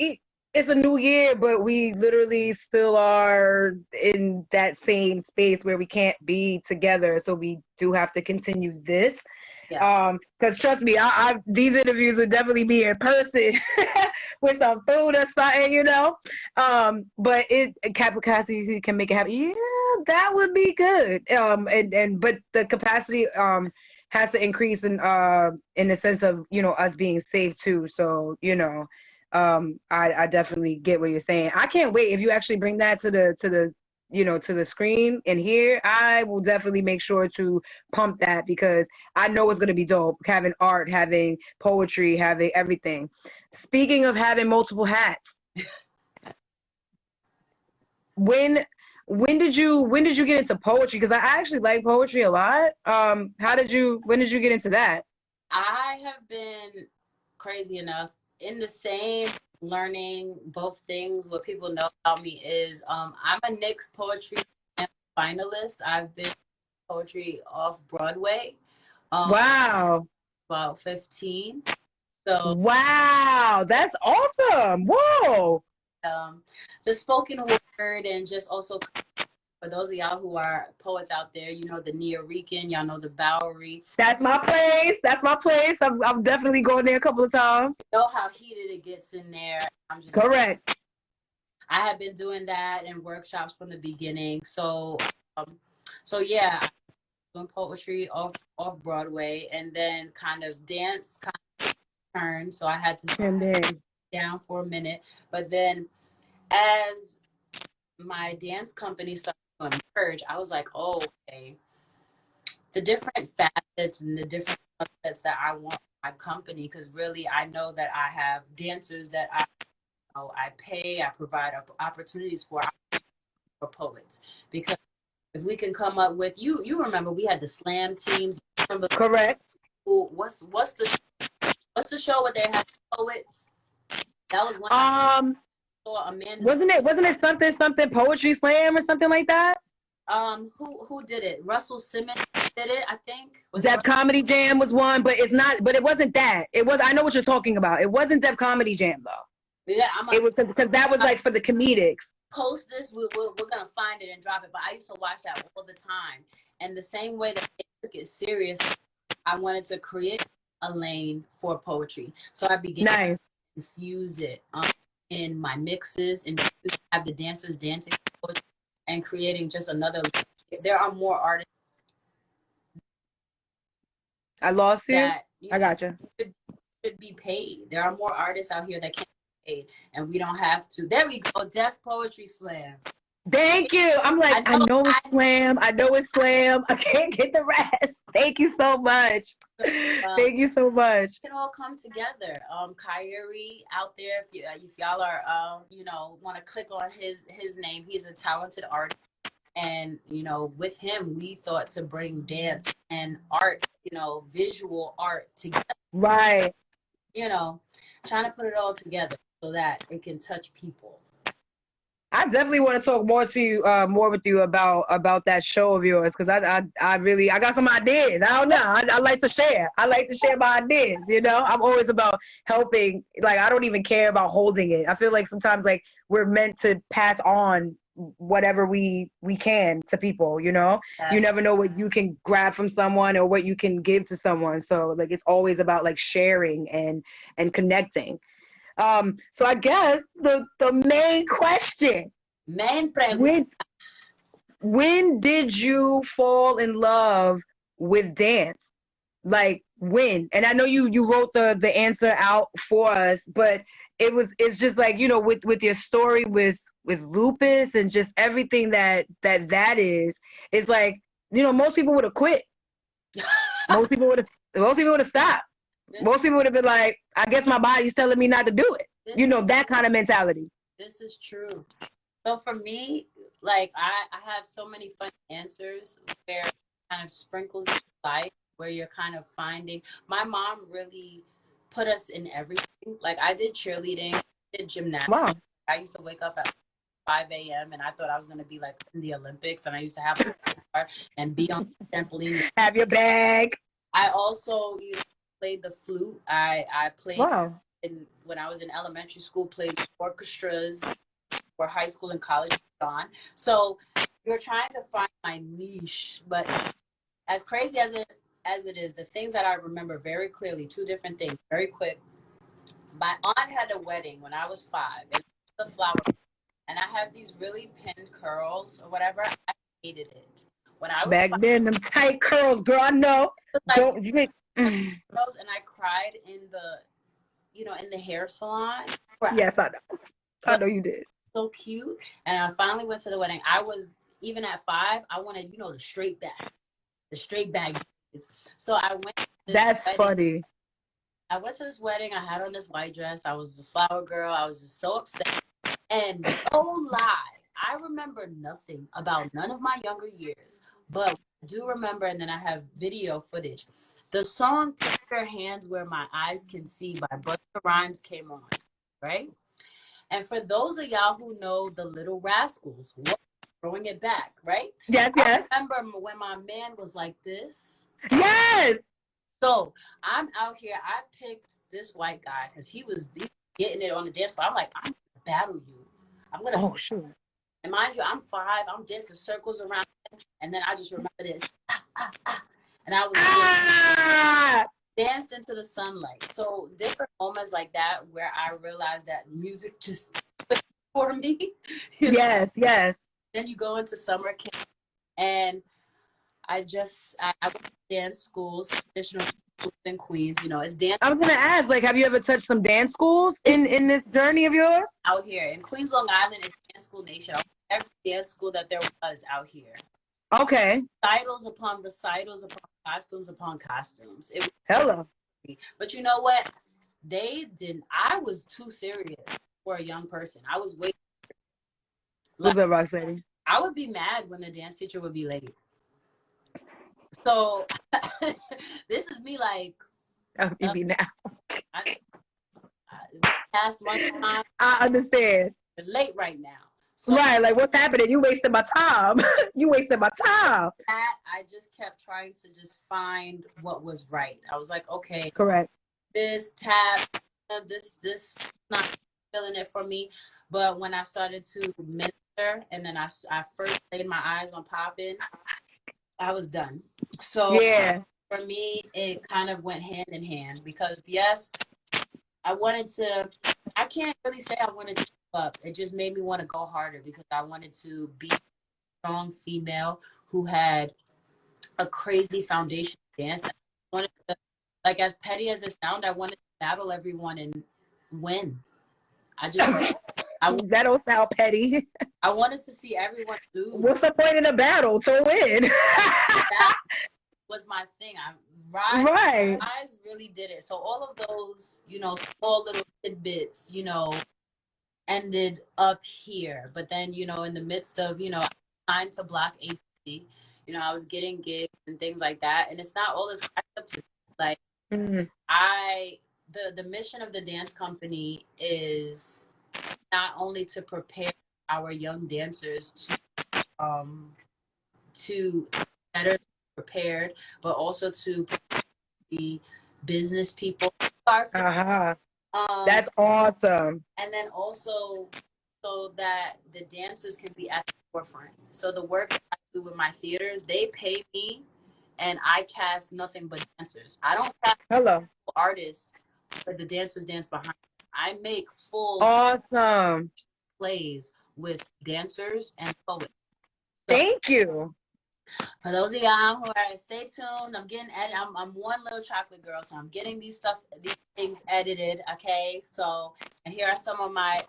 it's a new year, but we literally still are in that same space where we can't be together. So we do have to continue this. Yeah. Because trust me, I these interviews would definitely be in person with some food or something, you know. But capacity can make it happen. Yeah, that would be good. But the capacity has to increase in the sense of, you know, us being safe too. So, you know, I definitely get what you're saying. I can't wait if you actually bring that to the you know, to the screen and here. I will definitely make sure to pump that, because I know it's going to be dope, having art, having poetry, having everything. Speaking of having multiple hats, when did you get into poetry? Because I actually like poetry a lot. When did you get into that? I have been, crazy enough, in the same learning both things. What people know about me is I'm a Knicks poetry finalist. I've been poetry off Broadway. Wow. About 15. So wow, that's awesome. Whoa. The spoken word, and just also For those of y'all who are poets out there, you know the Nuyorican, y'all know the Bowery. That's my place. That's my place. I'm definitely going there a couple of times. You know how heated it gets in there. I'm just correct. I have been doing that in workshops from the beginning. So yeah, doing poetry off Broadway, and then kind of dance kind of turned. So I had to sit down for a minute. But then as my dance company started to emerge, I was like, oh, okay. The different facets and the different subsets that I want my company, because really I know that I have dancers that I pay, I provide opportunities for poets, because if we can come up with you remember we had the slam teams. Correct. What's the show where they had poets? That was one. Wasn't it something poetry slam or something like that? Who did it? Russell Simmons did it, I think. Def Comedy Jam was one, but it wasn't that. It was, I know what you're talking about. It wasn't Def Comedy Jam though. Yeah, it was because that was like for the comedics. Post this, we're gonna find it and drop it. But I used to watch that all the time, and the same way that they took it serious, I wanted to create a lane for poetry. So I began to infuse it in my mixes and have the dancers dancing poetry and creating just another. There are more artists. I lost you. I got you. Should be paid. There are more artists out here that can't be paid, and we don't have to. There we go. Def Poetry Slam. Thank you. I'm like, I know it's slam. I know it's slam. I can't get the rest. Thank you so much. Thank you so much. It can all come together. Kyrie out there, if y'all are want to click on his name, he's a talented artist. And, with him, we thought to bring dance and art, visual art together. Right. Trying to put it all together so that it can touch people. I definitely want to talk more with you about that show of yours, because I really got some ideas. I don't know. I like to share. I like to share my ideas. I'm always about helping. Like, I don't even care about holding it. I feel like sometimes like we're meant to pass on whatever we can to people. You never know what you can grab from someone or what you can give to someone. So like it's always about like sharing and connecting. So I guess the main question. When did you fall in love with dance? Like when? And I know you wrote the answer out for us, but it's just like, with your story with lupus and just everything that is, it's like, most people would have quit. Most people would have stopped. Most people would have been like, I guess my body's telling me not to do it. That kind of mentality. This is true. So for me, like I have so many fun answers where it kind of sprinkles in life, where you're kind of finding. My mom really put us in everything. Like I did cheerleading, I did gymnastics. Wow. I used to wake up at 5 a.m. and I thought I was going to be like in the Olympics, and I used to have a car and be on the trampoline. Have your bag. I also played the flute. I played when I was in elementary school, played orchestras for high school and college on. So you're trying to find my niche, but as crazy as it is, the things that I remember very clearly, two different things, very quick. My aunt had a wedding when I was 5, and the flower, and I have these really pinned curls or whatever. I hated it when I was back 5. then. Them tight curls, girl. I know. Don't you make curls? And I cried in the hair salon. Yes, I know. I know you did. So cute. And I finally went to the wedding. I was, even at 5, I wanted, the straight back. So I went to That's wedding. Funny. I went to this wedding. I had on this white dress. I was a flower girl. I was just so upset. And no lie, I remember nothing about none of my younger years. But I do remember, and then I have video footage. The song "Put Your Hands Where My Eyes Can See" by Busta Rhymes came on, right? And for those of y'all who know the Little Rascals, throwing it back, right? Yes. I remember when my man was like this. Yes. So I'm out here. I picked this white guy because he was getting it on the dance floor. I'm like, I'm gonna battle you. I'm gonna. Oh, sure. And mind you, I'm 5. I'm dancing circles around, and then I just remember this, and I was dance into the sunlight. So different moments like that where I realized that music just for me. Yes, yes. Then you go into summer camp, and I went to dance schools, traditional schools in Queens. You know, it's dance. I was gonna ask, like, have you ever touched some dance schools in this journey of yours? Out here in Queens, Long Island, is dance school nation. Every dance school that there was out here. Okay. Recitals upon recitals upon costumes upon costumes. It was Hello. But you know what? They didn't. I was too serious for a young person. I was way. What's up, Roxanne? I would be mad when the dance teacher would be late. So this is me like. Oh, you be now. Past lunchtime. I understand. Late right now. So, right, like what's happening? You wasted my time. You wasted my time. I just kept trying to just find what was right. I was like, okay, correct. This tab, this not feeling it for me. But when I started to minister, and then I first laid my eyes on popping, I was done. So yeah, for me, it kind of went hand in hand because yes, I wanted to. I can't really say I wanted to give up. It just made me want to go harder because I wanted to be a strong female who had a crazy foundation dance. I wanted to, like, as petty as it sounded, I wanted to battle everyone and win. that don't sound petty. I wanted to see everyone lose. What's the point in a battle? To win. That was my thing. Right. Eyes really did it. So all of those, you know, small little tidbits, you know, ended up here. But then, you know, in the midst of, you know, signed to Block agency, you know, I was getting gigs and things like that. And it's not all this up to like the mission of the dance company is not only to prepare our young dancers to better prepared, but also to be business people. That's awesome. And then also so that the dancers can be at the forefront. So the work that I do with my theaters, they pay me and I cast nothing but dancers. I don't cast artists, but the dancers dance behind. I make full awesome plays with dancers and poets. So, thank you. For those of y'all who are, stay tuned. I'm getting I'm one little chocolate girl, so I'm getting these things edited. Okay, so and here are some of my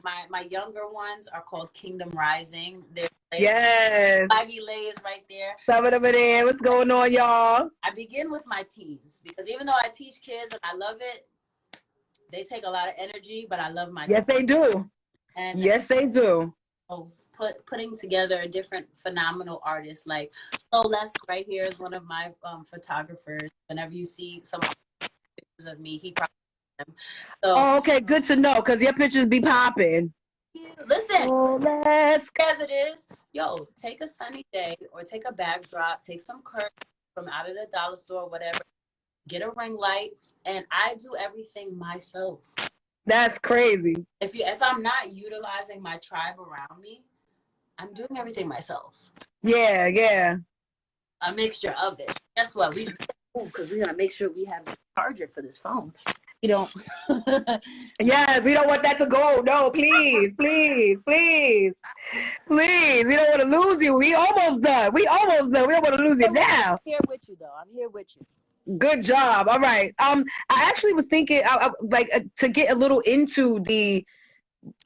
younger ones are called Kingdom Rising. They're yes, Flaggy Lays right there. Some of them are there. What's going on, y'all? I begin with my teens because even though I teach kids and I love it, they take a lot of energy. But I love my yes, they do. And yes, they do. Putting together a different phenomenal artists like Les right here is one of my photographers. Whenever you see some pictures of me, he probably them. So okay, good to know because your pictures be popping. Listen, as it is, yo, take a sunny day or take a backdrop, take some curtains from out of the dollar store, whatever, get a ring light, and I do everything myself. That's crazy. If I'm not utilizing my tribe around me, I'm doing everything myself. Yeah. A mixture of it. Guess what? We move because we're gonna make sure we have the charger for this phone. We don't. Yeah, we don't want that to go. No, please. We don't want to lose you. We almost done. We don't want to lose you now. I'm here with you, though. I'm here with you. Good job. All right. I actually was thinking, to get a little into the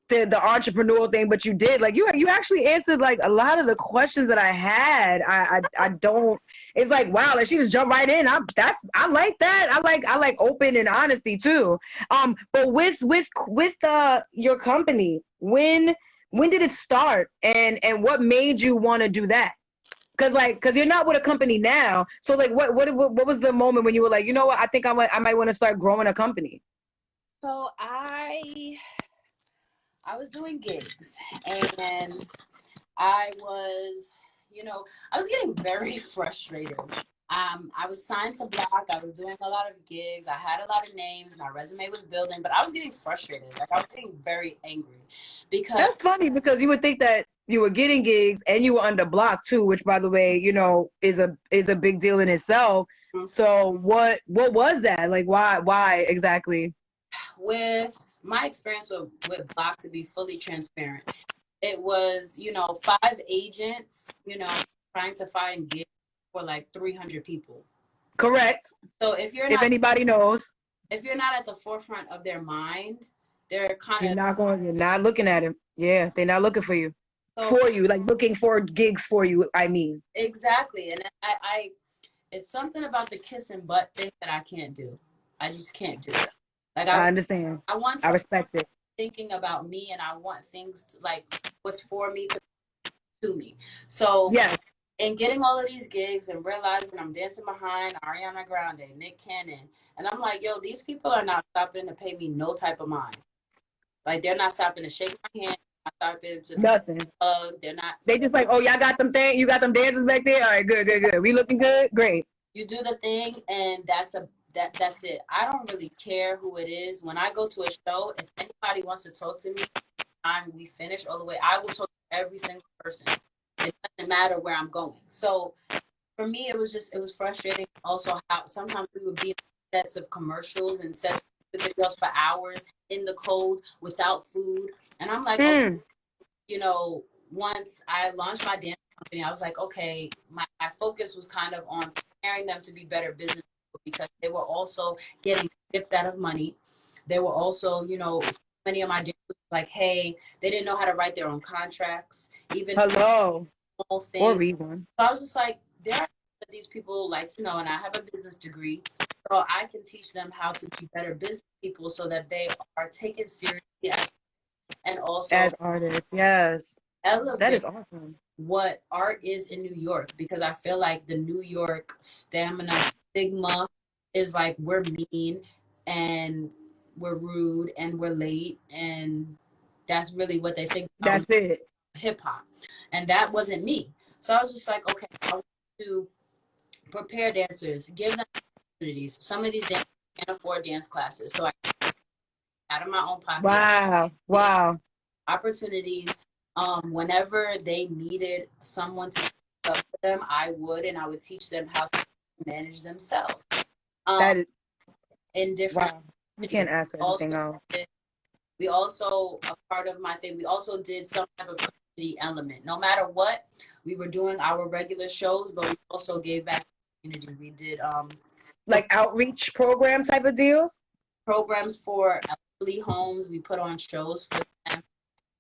entrepreneurial thing, but you did you actually answered like a lot of the questions that I had. I don't. It's like wow, like she just jumped right in. I like that. I like open and honesty too. But with your company, when did it start, and what made you want to do that? Because you're not with a company now. So like what was the moment when you were like, you know what, I think I might want to start growing a company? So I was doing gigs and I was getting very frustrated. I was signed to Block. I was doing a lot of gigs. I had a lot of names. My resume was building, but I was getting frustrated. Like I was getting very angry because that's funny because you would think that you were getting gigs, and you were under block too, which, by the way, you know, is a big deal in itself. Mm-hmm. So what was that like? Why exactly? With my experience with block, to be fully transparent, it was, you know, 5 agents, you know, trying to find gigs for like 300 people. Correct. So if anybody knows, if you're not at the forefront of their mind, they're kind you're of you're not looking at him. Yeah, they're not looking for you. so For you, like looking for gigs for you, I mean. exactly. And I it's something about the kiss and butt thing that I can't do. I just can't do it. Like I understand. I want I to respect it. thinking about me, and I want things to, like what's for me to me. So Yes, and getting all of these gigs and realizing I'm dancing behind Ariana Grande, Nick Cannon, and I'm like, yo, these people are not stopping to pay me no type of mind. Like they're not stopping to shake my hand, not stopping to nothing. they're not. They just like, oh, y'all got them thing. You got them dancers back there. All right, good. We looking good. Great. You do the thing, and that's it. I don't really care who it is. When I go to a show, if anybody wants to talk to me, time we finish all the way, I will talk to every single person. It doesn't matter where I'm going. So for me, it was frustrating. Also, how sometimes we would be in sets of commercials and sets of videos for hours in the cold without food, and I'm like, okay, you know, once I launched my dance company, I was like, okay, my focus was kind of on preparing them to be better business people, because they were also getting stripped out of money. They were also, you know, so many of my dancers like, hey, they didn't know how to write their own contracts, even Hello. small things. Or read one. So I was just like, there are these people like to know, and I have a business degree, so I can teach them how to be better business people so that they are taken seriously and also As artists, yes. elevate That is awesome. what art is in New York, because I feel like the New York stigma is like we're mean and we're rude and we're late, and that's really what they think about That's it. hip hop. And that wasn't me. So I was just like, okay, I want to prepare dancers, give them opportunities. Some of these dancers can't afford dance classes, so I out of my own pocket. Wow. Opportunities. Whenever they needed someone to speak up for them, I would teach them how to manage themselves. That is in different. wow. You can't ask for anything else. We also, a part of my thing, we also did some type of community element. No matter what, we were doing our regular shows, but we also gave back to the community. We did like outreach program type of deals. Programs for elderly homes. We put on shows for them.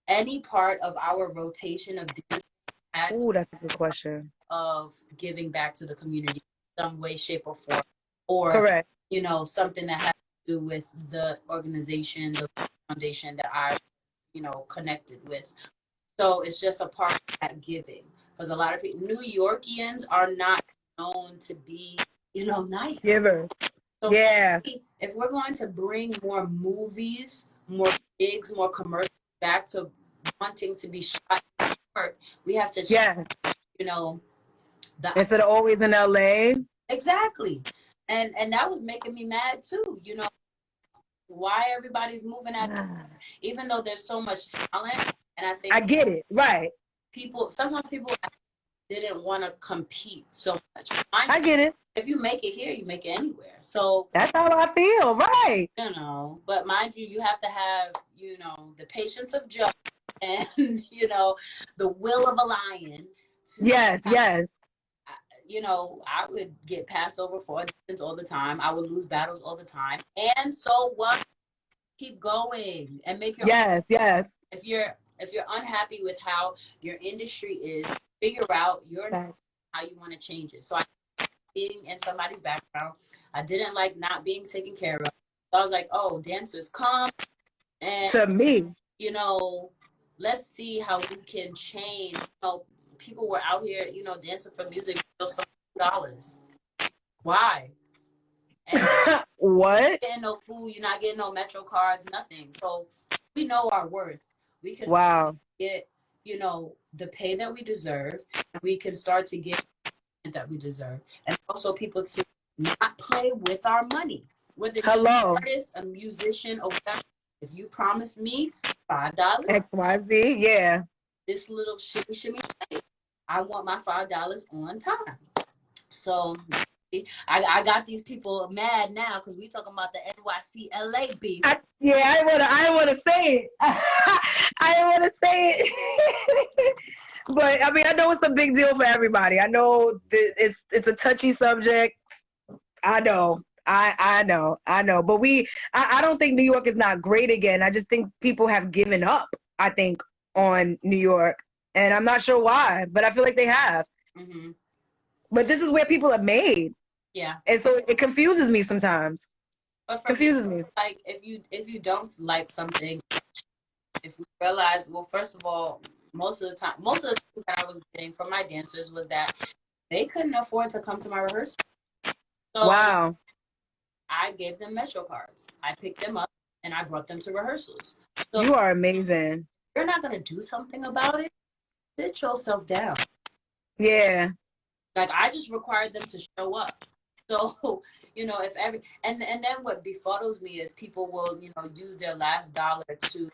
Any part of our rotation of dance. Oh, that's a good question. Of giving back to the community in some way, shape, or form, or correct, you know, something that has to do with the organization, the foundation that I, you know, connected with. So it's just a part of that giving, because a lot of people, New Yorkians, are not known to be, you know, nice givers. So yeah, if we're going to bring more movies, more gigs, more commercials back to wanting to be shot in New York, we have to change, you know, instead of always in LA. Exactly. And that was making me mad too, you know, why everybody's moving out, even though there's so much talent. And I think I get it, right. Sometimes people didn't want to compete so much. I get it. If you make it here, you make it anywhere. So that's how I feel, right? You know, but mind you, you have to have, you know, the patience of Job and, you know, the will of a lion. Yes. You know, I would get passed over for auditions all the time. I would lose battles all the time. And so what? Keep going and make your yes. If you're unhappy with how your industry is, figure out how you want to change it. So being in somebody's background, I didn't like not being taken care of. So I was like, oh, dancers, come and to me, you know, let's see how we can change. You know, people were out here, you know, dancing for music videos for $2. Why? And what? You're not getting no food, you're not getting no Metro cards, nothing. So we know our worth. We can get, you know, the pay that we deserve, and we can start to get that we deserve. And also people to not play with our money. Whether you're an artist, a musician, or whatever. If you promise me $5, XYZ, yeah. this little shimmy. I want my $5 on time. So I got these people mad now because we talking about the NYC LA beef. I want to say it. I want to say it. But I mean, I know it's a big deal for everybody. I know it's a touchy subject. I know. I know. But I don't think New York is not great again. I just think people have given up, I think, on New York. And I'm not sure why, but I feel like they have. Mm-hmm. But this is where people are made. Yeah. And so it confuses me sometimes. But for confuses me, like if you don't like something, if we realize, well, first of all, most of the things that I was getting from my dancers was that they couldn't afford to come to my rehearsal. So wow. I gave them Metro cards. I picked them up and I brought them to rehearsals. So you are amazing. You're not gonna do something about it. Sit yourself down. Yeah. Like I just required them to show up. So, you know, and then what befuddles me is people will, you know, use their last dollar to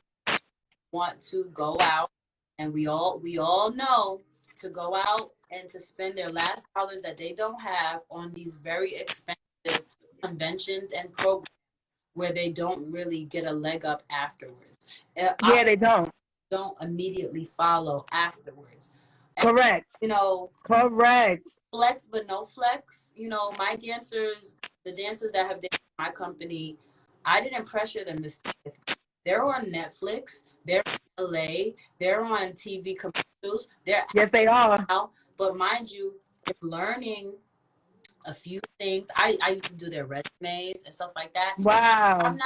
want to go out, and we all know to go out and to spend their last dollars that they don't have on these very expensive conventions and programs where they don't really get a leg up afterwards. They don't immediately follow afterwards. Correct. You know, correct. Flex but no flex. You know, my dancers, the dancers that have danced in my company, I didn't pressure them to stay. They're on Netflix, they're in LA, they're on TV commercials. Yes, they are. Now, but mind you, they're learning a few things. I used to do their resumes and stuff like that. Wow. I'm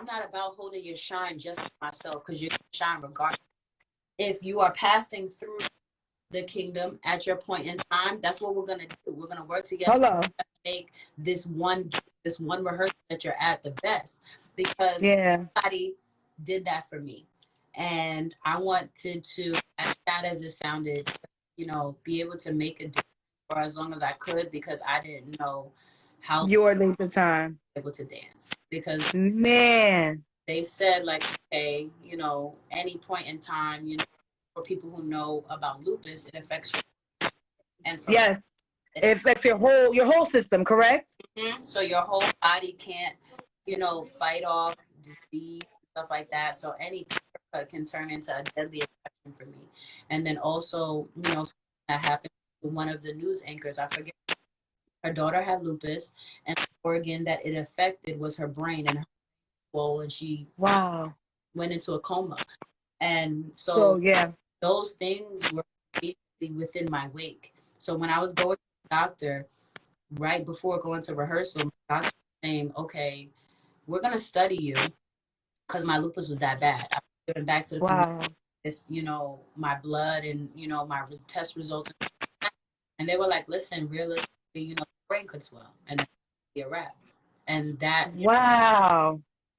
not about holding your shine just for myself, because you're gonna shine regardless. If you are passing through the kingdom at your point in time, that's what we're gonna do. We're gonna work together to make this one rehearsal that you're at the best, because somebody did that for me, and I wanted to, as bad as it sounded, you know, be able to make a difference for as long as I could, because I didn't know how your length of time able to dance, because they said, like, okay, you know, any point in time, you know, for people who know about lupus, it affects you. And it affects your whole system, correct? Mm-hmm. So your whole body can't, you know, fight off disease, stuff like that. So any cut can turn into a deadly infection for me. And then also, you know, that happened to one of the news anchors. I forget. Her daughter had lupus, and the organ that it affected was her brain, and her swole, and she went into a coma. And so those things were within my wake. So when I was going to the doctor, right before going to rehearsal, the doctor was saying, okay, we're going to study you, because my lupus was that bad. I was given back to the community with, you know, my blood and, you know, my test results. And they were like, listen, realistically, you know, the brain could swell and that would be a wrap. And that,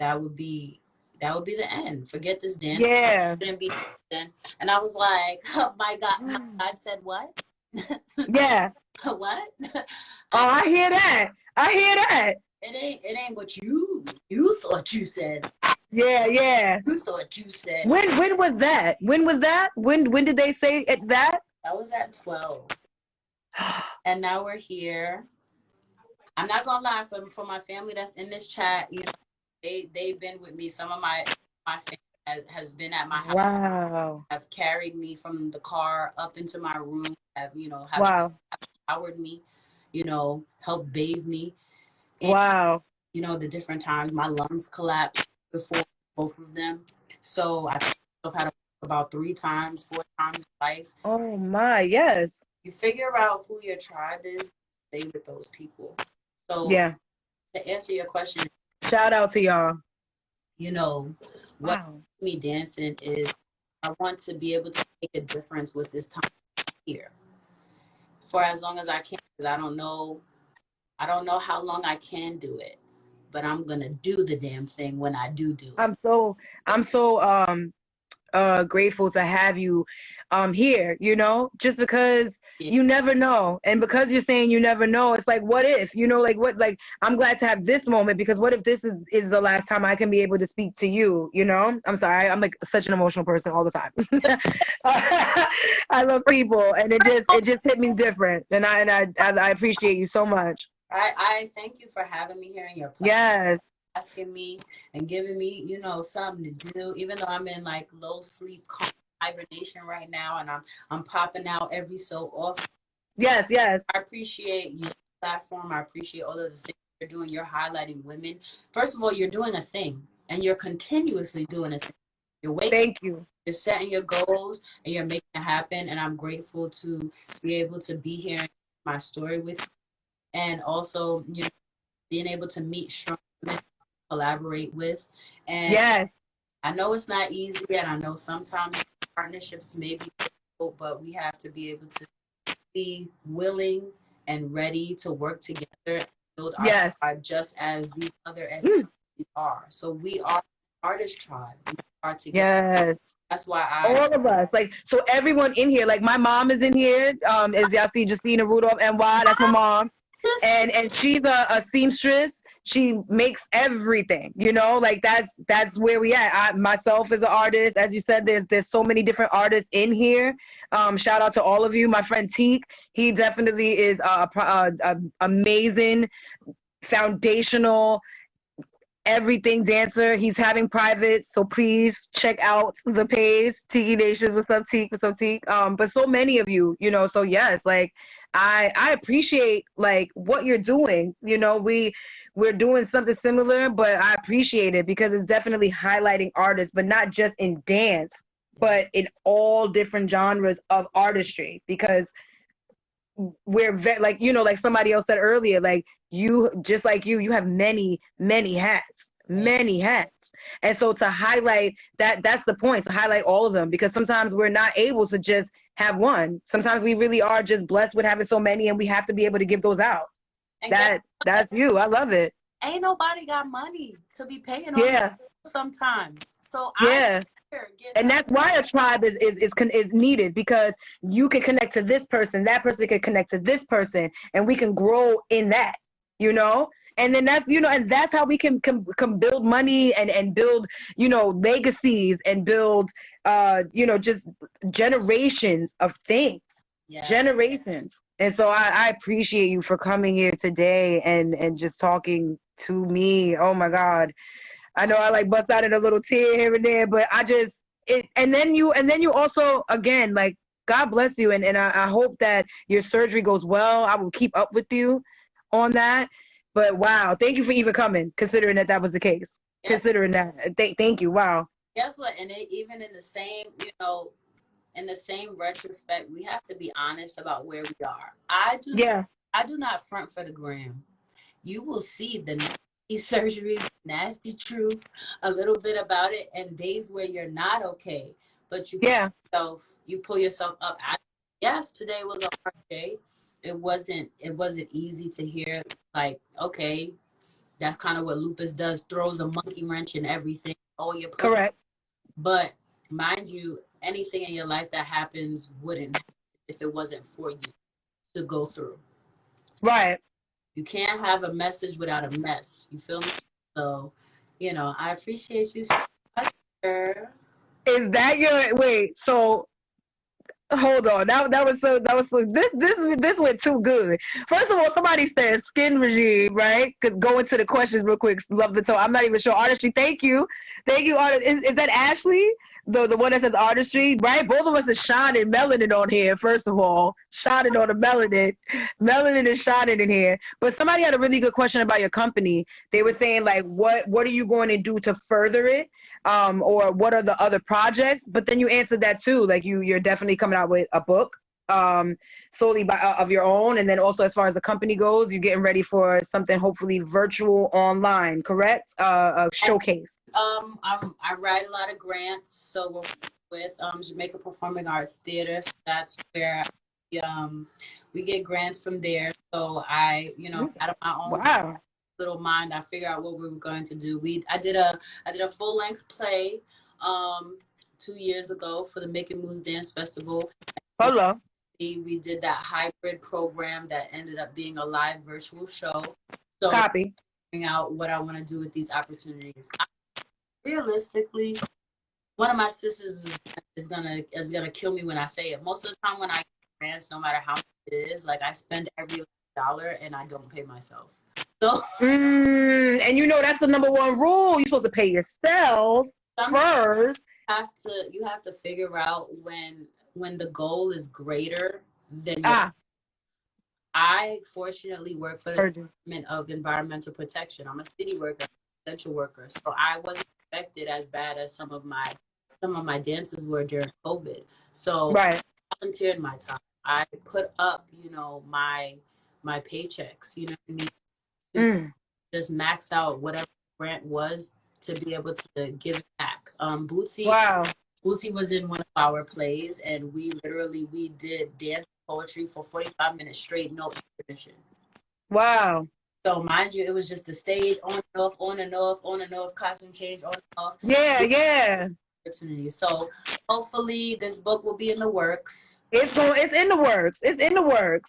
that would be the end. Forget this dance. Couldn't be then. And I was like, oh my God said what? What? I hear that. It ain't what you thought you said. You thought you said. When was that? When did they say that? That was at 12. And now we're here. I'm not gonna lie, for my family that's in this chat, you know, they've been with me. Some of my family has been at my house. Have carried me from the car up into my room. Have, you know, showered me, you know, helped bathe me. And, you know, the different times my lungs collapsed before both of them. So I had about 3 times, 4 times in life. Oh my, yes. You figure out who your tribe is, stay with those people. So to answer your question, shout out to y'all. You know, what makes me dancing is I want to be able to make a difference with this time here for as long as I can, because I don't know how long I can do it, but I'm gonna do the damn thing when I do it. I'm so grateful to have you here, you know, just because you never know. And because you're saying you never know, it's like, what if, you know, like what, like, I'm glad to have this moment, because what if this is the last time I can be able to speak to you, you know? I'm sorry. I'm like such an emotional person all the time. I love people, and it just hit me different. And I appreciate you so much. I thank you for having me here in your platform. Yes. Asking me and giving me, you know, something to do, even though I'm in like low sleep hibernation right now, and I'm popping out every so often. Yes, yes. I appreciate your platform. I appreciate all of the things you're doing. You're highlighting women. First of all, you're doing a thing, and you're continuously doing a thing. You're waking. Thank you. You're setting your goals, and you're making it happen. And I'm grateful to be able to be here and my story with you, and also, you know, being able to meet strong women, collaborate with. And yes. I know it's not easy, and I know sometimes partnerships may be difficult, but we have to be able to be willing and ready to work together and build our tribe, just as these other ethnicities are. So we are an artist tribe. We are together. Yes. That's why all of us, like, so everyone in here, like my mom is in here, as y'all see, Justina Rudolph NY, that's my mom. And she's a seamstress. She makes everything, you know, like that's where we at. I myself as an artist, as you said, there's so many different artists in here. Shout out to all of you. My friend Teak, he definitely is a amazing, foundational, everything dancer. He's having private, so please check out the page, Tiki Nations. What's up, Teak? What's up, Teak? But so many of you, you know, so yes, like I appreciate like what you're doing. You know, we're doing something similar, but I appreciate it because it's definitely highlighting artists, but not just in dance, but in all different genres of artistry. Because we're like, you know, like somebody else said earlier, like you, just like you have many hats, many hats. And so to highlight that's the point, to highlight all of them, because sometimes we're not able to just have one. Sometimes we really are just blessed with having so many, and we have to be able to give those out. And that's you. I love it. Ain't nobody got money to be paying on these sometimes. So and that's why a tribe is needed, because you can connect to this person, that person can connect to this person, and we can grow in that, you know. And then that's, you know, and that's how we can build money and build, you know, legacies and build, you know, just generations of things, generations. And so I appreciate you for coming here today and just talking to me. Oh my God. I know I like bust out in a little tear here and there, but I just, and then you also, again, like, God bless you. And I hope that your surgery goes well. I will keep up with you on that. But wow, thank you for even coming, considering that was the case. Considering that, thank you. Wow. Guess what? And even in the same, you know, in the same retrospect, we have to be honest about where we are. I do not front for the gram. You will see the nasty surgery, nasty truth, a little bit about it, and days where you're not okay, but you pull yourself up. Yes, today was a hard day. It wasn't easy to hear, like, okay, that's kind of what lupus does, throws a monkey wrench in everything. Oh, you're correct. But mind you, anything in your life that happens wouldn't happen if it wasn't for you to go through. Right. You can't have a message without a mess. You feel me? So, you know, I appreciate you so much, girl. Is that your wait? So hold on. That was so this went too good. First of all, somebody said skin regime, right? Cause go into the questions real quick. Love the tone. I'm not even sure. Artistry. Thank you, artist. Is that Ashley? The one that says artistry, right? Both of us are shining melanin on here. First of all, shining on the melanin is shining in here. But somebody had a really good question about your company. They were saying like, what are you going to do to further it? Or what are the other projects? But then you answered that too. Like you're definitely coming out with a book, solely of your own. And then also as far as the company goes, you're getting ready for something hopefully virtual online, correct? A showcase. I write a lot of grants. So we're with Jamaica Performing Arts Theater. So that's where we get grants from there. So I, you know, out of my own little mind, I figure out what we were going to do. I did a full length play 2 years ago for the Making Moves Dance Festival. Hello. we did that hybrid program that ended up being a live virtual show. So Copy. figuring out what I want to do with these opportunities. Realistically, one of my sisters is gonna kill me when I say it. Most of the time when I get grants, no matter how much it is, like I spend every dollar and I don't pay myself. So and you know that's the number one rule. You're supposed to pay yourself first. You have to figure out when the goal is greater than your I fortunately work for the Department of Environmental Protection. I'm a city worker, essential worker. So I wasn't affected as bad as some of my dancers were during COVID. So I volunteered my time. I put up, you know, my paychecks, you know what I mean? Just max out whatever grant was to be able to give it back. Bootsy was in one of our plays, and we did dance poetry for 45 minutes straight, no intermission. Wow. So mind you, it was just the stage on and off, on and off, on and off, costume change, on and off. Yeah. So hopefully this book will be in the works. It's in the works. It's in the works.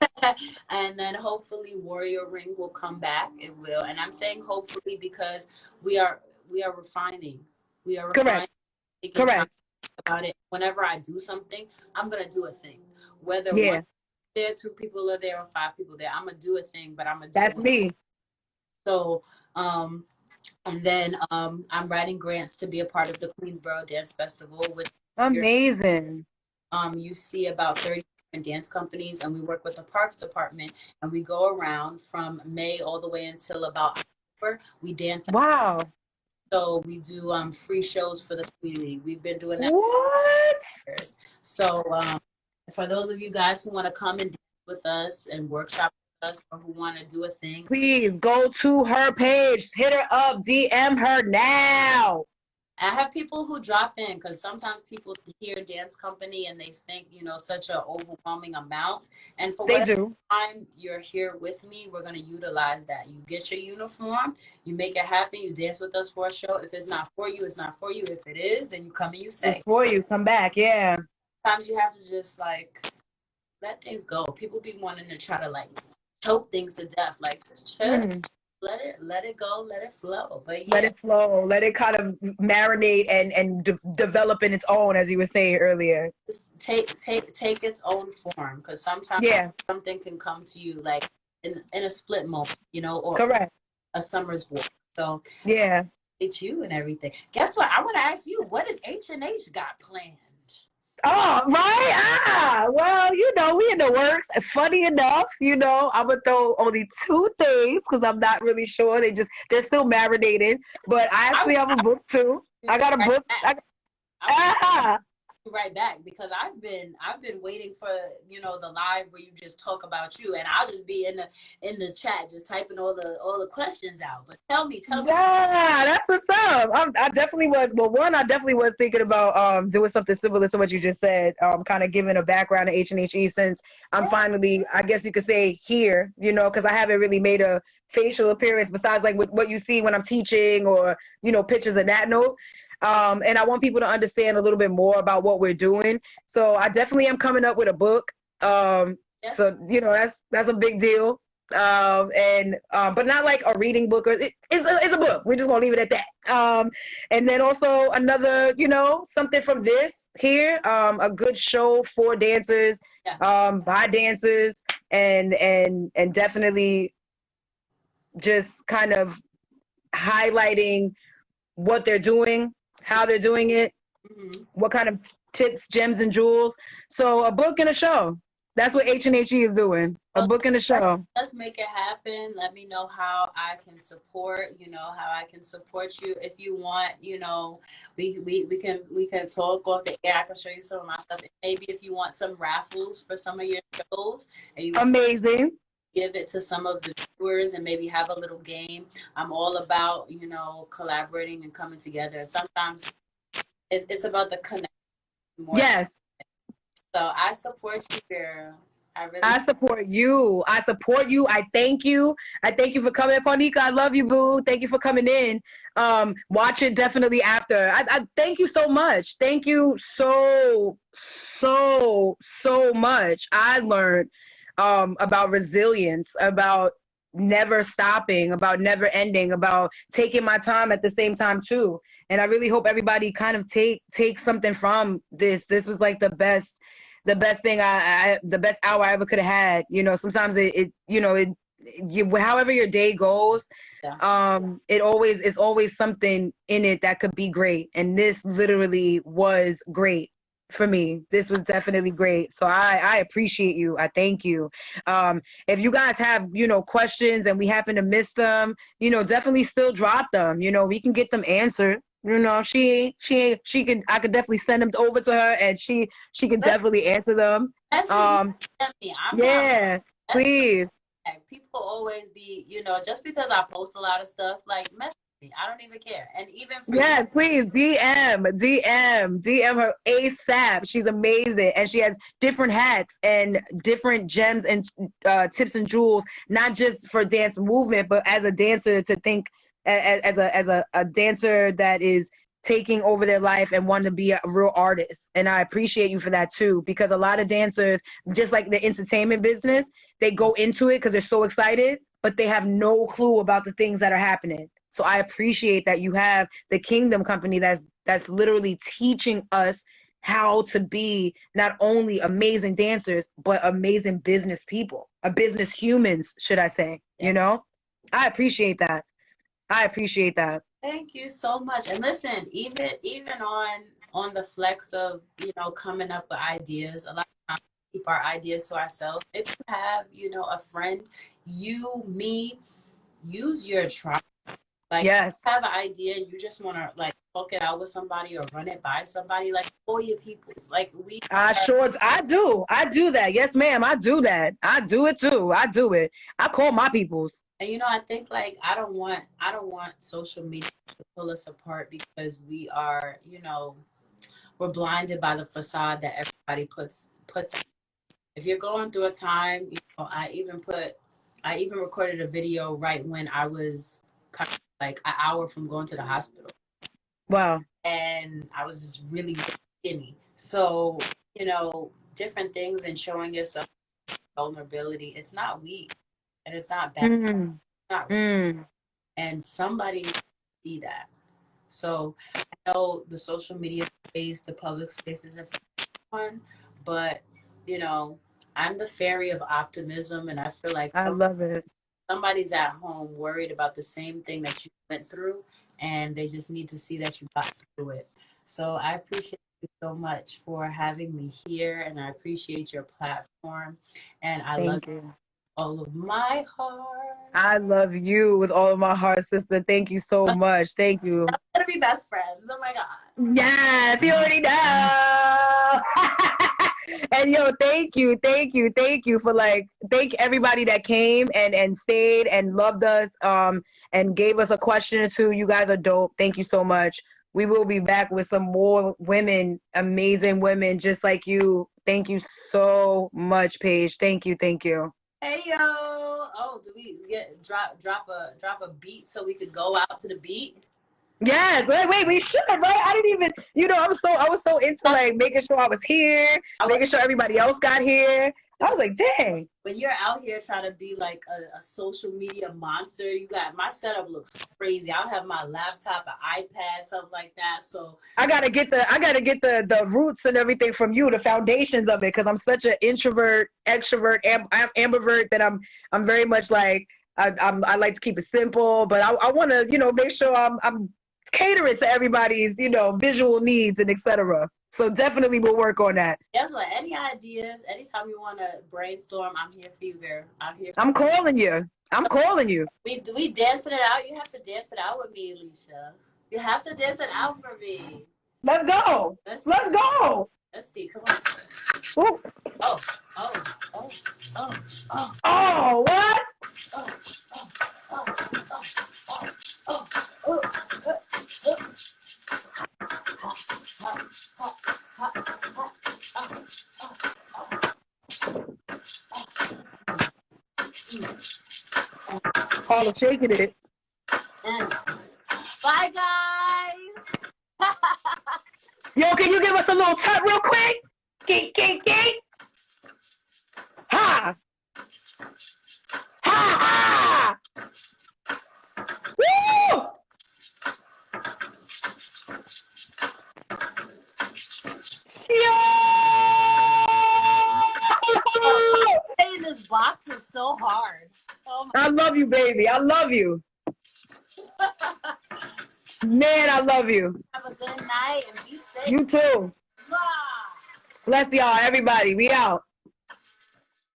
And then hopefully Warrior Ring will come back. It will. And I'm saying hopefully because we are refining. We are refining. Correct. About it. Whenever I do something, I'm gonna do a thing. Whether there 2 people are there or 5 people there, I'm gonna do a thing, but I'm gonna do That's me. So and then I'm writing grants to be a part of the Queensborough Dance Festival with amazing. You see about 30 different dance companies, and we work with the Parks Department, and we go around from May all the way until about October. We dance. Wow. So we do free shows for the community. We've been doing that. What? So for those of you guys who want to come and dance with us and workshop with us, or who want to do a thing, please go to her page, hit her up, DM her now. I have people who drop in because sometimes people hear dance company and they think, you know, such an overwhelming amount. And for whatever time you're here with me, we're going to utilize that. You get your uniform, you make it happen, you dance with us for a show. If it's not for you, it's not for you. If it is, then you come and you stay. It's for you, come back, yeah. Sometimes you have to just like let things go. People be wanting to try to like choke things to death. Like just chill. Let it go, let it flow. But let it flow, let it kind of marinate and develop in its own, as you were saying earlier. Just take its own form, because sometimes something can come to you like in a split moment, you know, or a summer's walk. So it's you and everything. Guess what? I want to ask you, what does HNH got planned? Oh, right. Well, you know, we in the works. Funny enough, you know, I'm going to throw only 2 things because I'm not really sure. They're still marinating. But I actually have a book too. I got a book. Right back, because I've been waiting for, you know, the live where you just talk about you, and I'll just be in the chat just typing all the questions out. But tell me. Yeah, that's what's up. I definitely was. Well, I definitely was thinking about doing something similar to what you just said. Kind of giving a background to HNHE, since I'm finally, I guess you could say, here. You know, because I haven't really made a facial appearance besides like what you see when I'm teaching, or you know, pictures of that note. And I want people to understand a little bit more about what we're doing. So I definitely am coming up with a book. So, you know, that's a big deal. But not like a reading book. It's a book. We're just going to leave it at that. And then also another, you know, something from this here, a good show for dancers, by dancers, and definitely just kind of highlighting what they're doing, how they're doing it, what kind of tips, gems, and jewels. So a book and a show. That's what HNHE is doing. A book and a show. Let's make it happen. Let me know how I can support, you know, how I can support you. If you want, you know, we can talk off the air. I can show you some of my stuff. Maybe if you want some raffles for some of your shows. And you amazing. Give it to some of the viewers and maybe have a little game. I'm all about, you know, collaborating and coming together. Sometimes it's about the connection more. Yes. So I support you, girl. I support you. I support you. I thank you. I thank you for coming, Ponika. I love you, boo. Thank you for coming in. Watch it definitely after. I thank you so much. Thank you so much. I learned about resilience, about never stopping, about never ending, about taking my time at the same time too. And I really hope everybody kind of take something from this. This was like the best thing the best hour I ever could have had. You know, sometimes however your day goes, it's always something in it that could be great. And this literally was great for me. This was definitely great. So I appreciate you. I thank you. If you guys have, questions and we happen to miss them, definitely still drop them. We can get them answered. I could definitely send them over to her and she could definitely answer them. Yeah, please. People always be, just because I post a lot of stuff, like, message me. I don't even care. And even for you, please DM her ASAP. She's amazing, and she has different hats and different gems and tips and jewels, not just for dance movement, but as a dancer to think as a dancer that is taking over their life and wanting to be a real artist. And I appreciate you for that too, because a lot of dancers, just like the entertainment business, they go into it because they're so excited, but they have no clue about the things that are happening. So I appreciate that you have the Kingdom Company that's literally teaching us how to be not only amazing dancers, but amazing business people, business humans, should I say, I appreciate that. Thank you so much. And listen, even on the flex of, coming up with ideas, a lot of times we keep our ideas to ourselves. If you have, a friend, me, use your tribe. Like, yes. Have an idea and you just want to like talk it out with somebody or run it by somebody, like all your peoples. Like I do that. Yes, ma'am. I do that. I do it too. I do it. I call my peoples. And I think like I don't want social media to pull us apart because we are, we're blinded by the facade that everybody puts. If you're going through a time, I even recorded a video right when I was kind of like an hour from going to the hospital. Wow. And I was just really skinny. So, different things and showing yourself vulnerability. It's not weak and it's not bad. It's not weak. And somebody needs to see that. So I know the social media space, the public space isn't fun, but I'm the fairy of optimism, and I feel like I love it. Somebody's at home worried about the same thing that you went through, and they just need to see that you got through it. So I appreciate you so much for having me here, and I appreciate your platform, and I love you all of my heart. I love you with all of my heart, sister. Thank you so much. Thank you. We're gonna be best friends. Oh my God. Yes, you already know. And thank you for thank everybody that came and stayed and loved us and gave us a question or two. You guys are dope. Thank you so much. We will be back with some more women, amazing women just like you. Thank you so much, Paige. Thank you. Hey yo! Oh, do we drop a beat so we could go out to the beat? Yes, wait, we should, right? I didn't even, I was so into like making sure I was here, making sure everybody else got here. I was like, dang. When you're out here trying to be like a social media monster, my setup looks crazy. I'll have my laptop, an iPad, something like that. So I gotta get the roots and everything from you, the foundations of it, because I'm such an introvert, extrovert, ambivert that I'm very much like I like to keep it simple, but I want to make sure I'm catering to everybody's visual needs and etc. So definitely we'll work on that. Guess what? Any ideas? Anytime you want to brainstorm, I'm here for you, girl. I'm here. I'm calling you. We dancing it out. You have to dance it out with me, Alicia. You have to dance it out for me. Let's go. Let's go. Let's see. Come on. Ooh. Oh. Oh, what? All of shaking it. And bye, guys. Yo, can you give us a little tut real quick? Geek, geek, geek. Ha! Ha ha! Woo! Playing this box is so hard. Oh I love you, baby. I love you. Man, I love you. Have a good night and be safe. You too. Bye. Bless y'all, everybody. We out.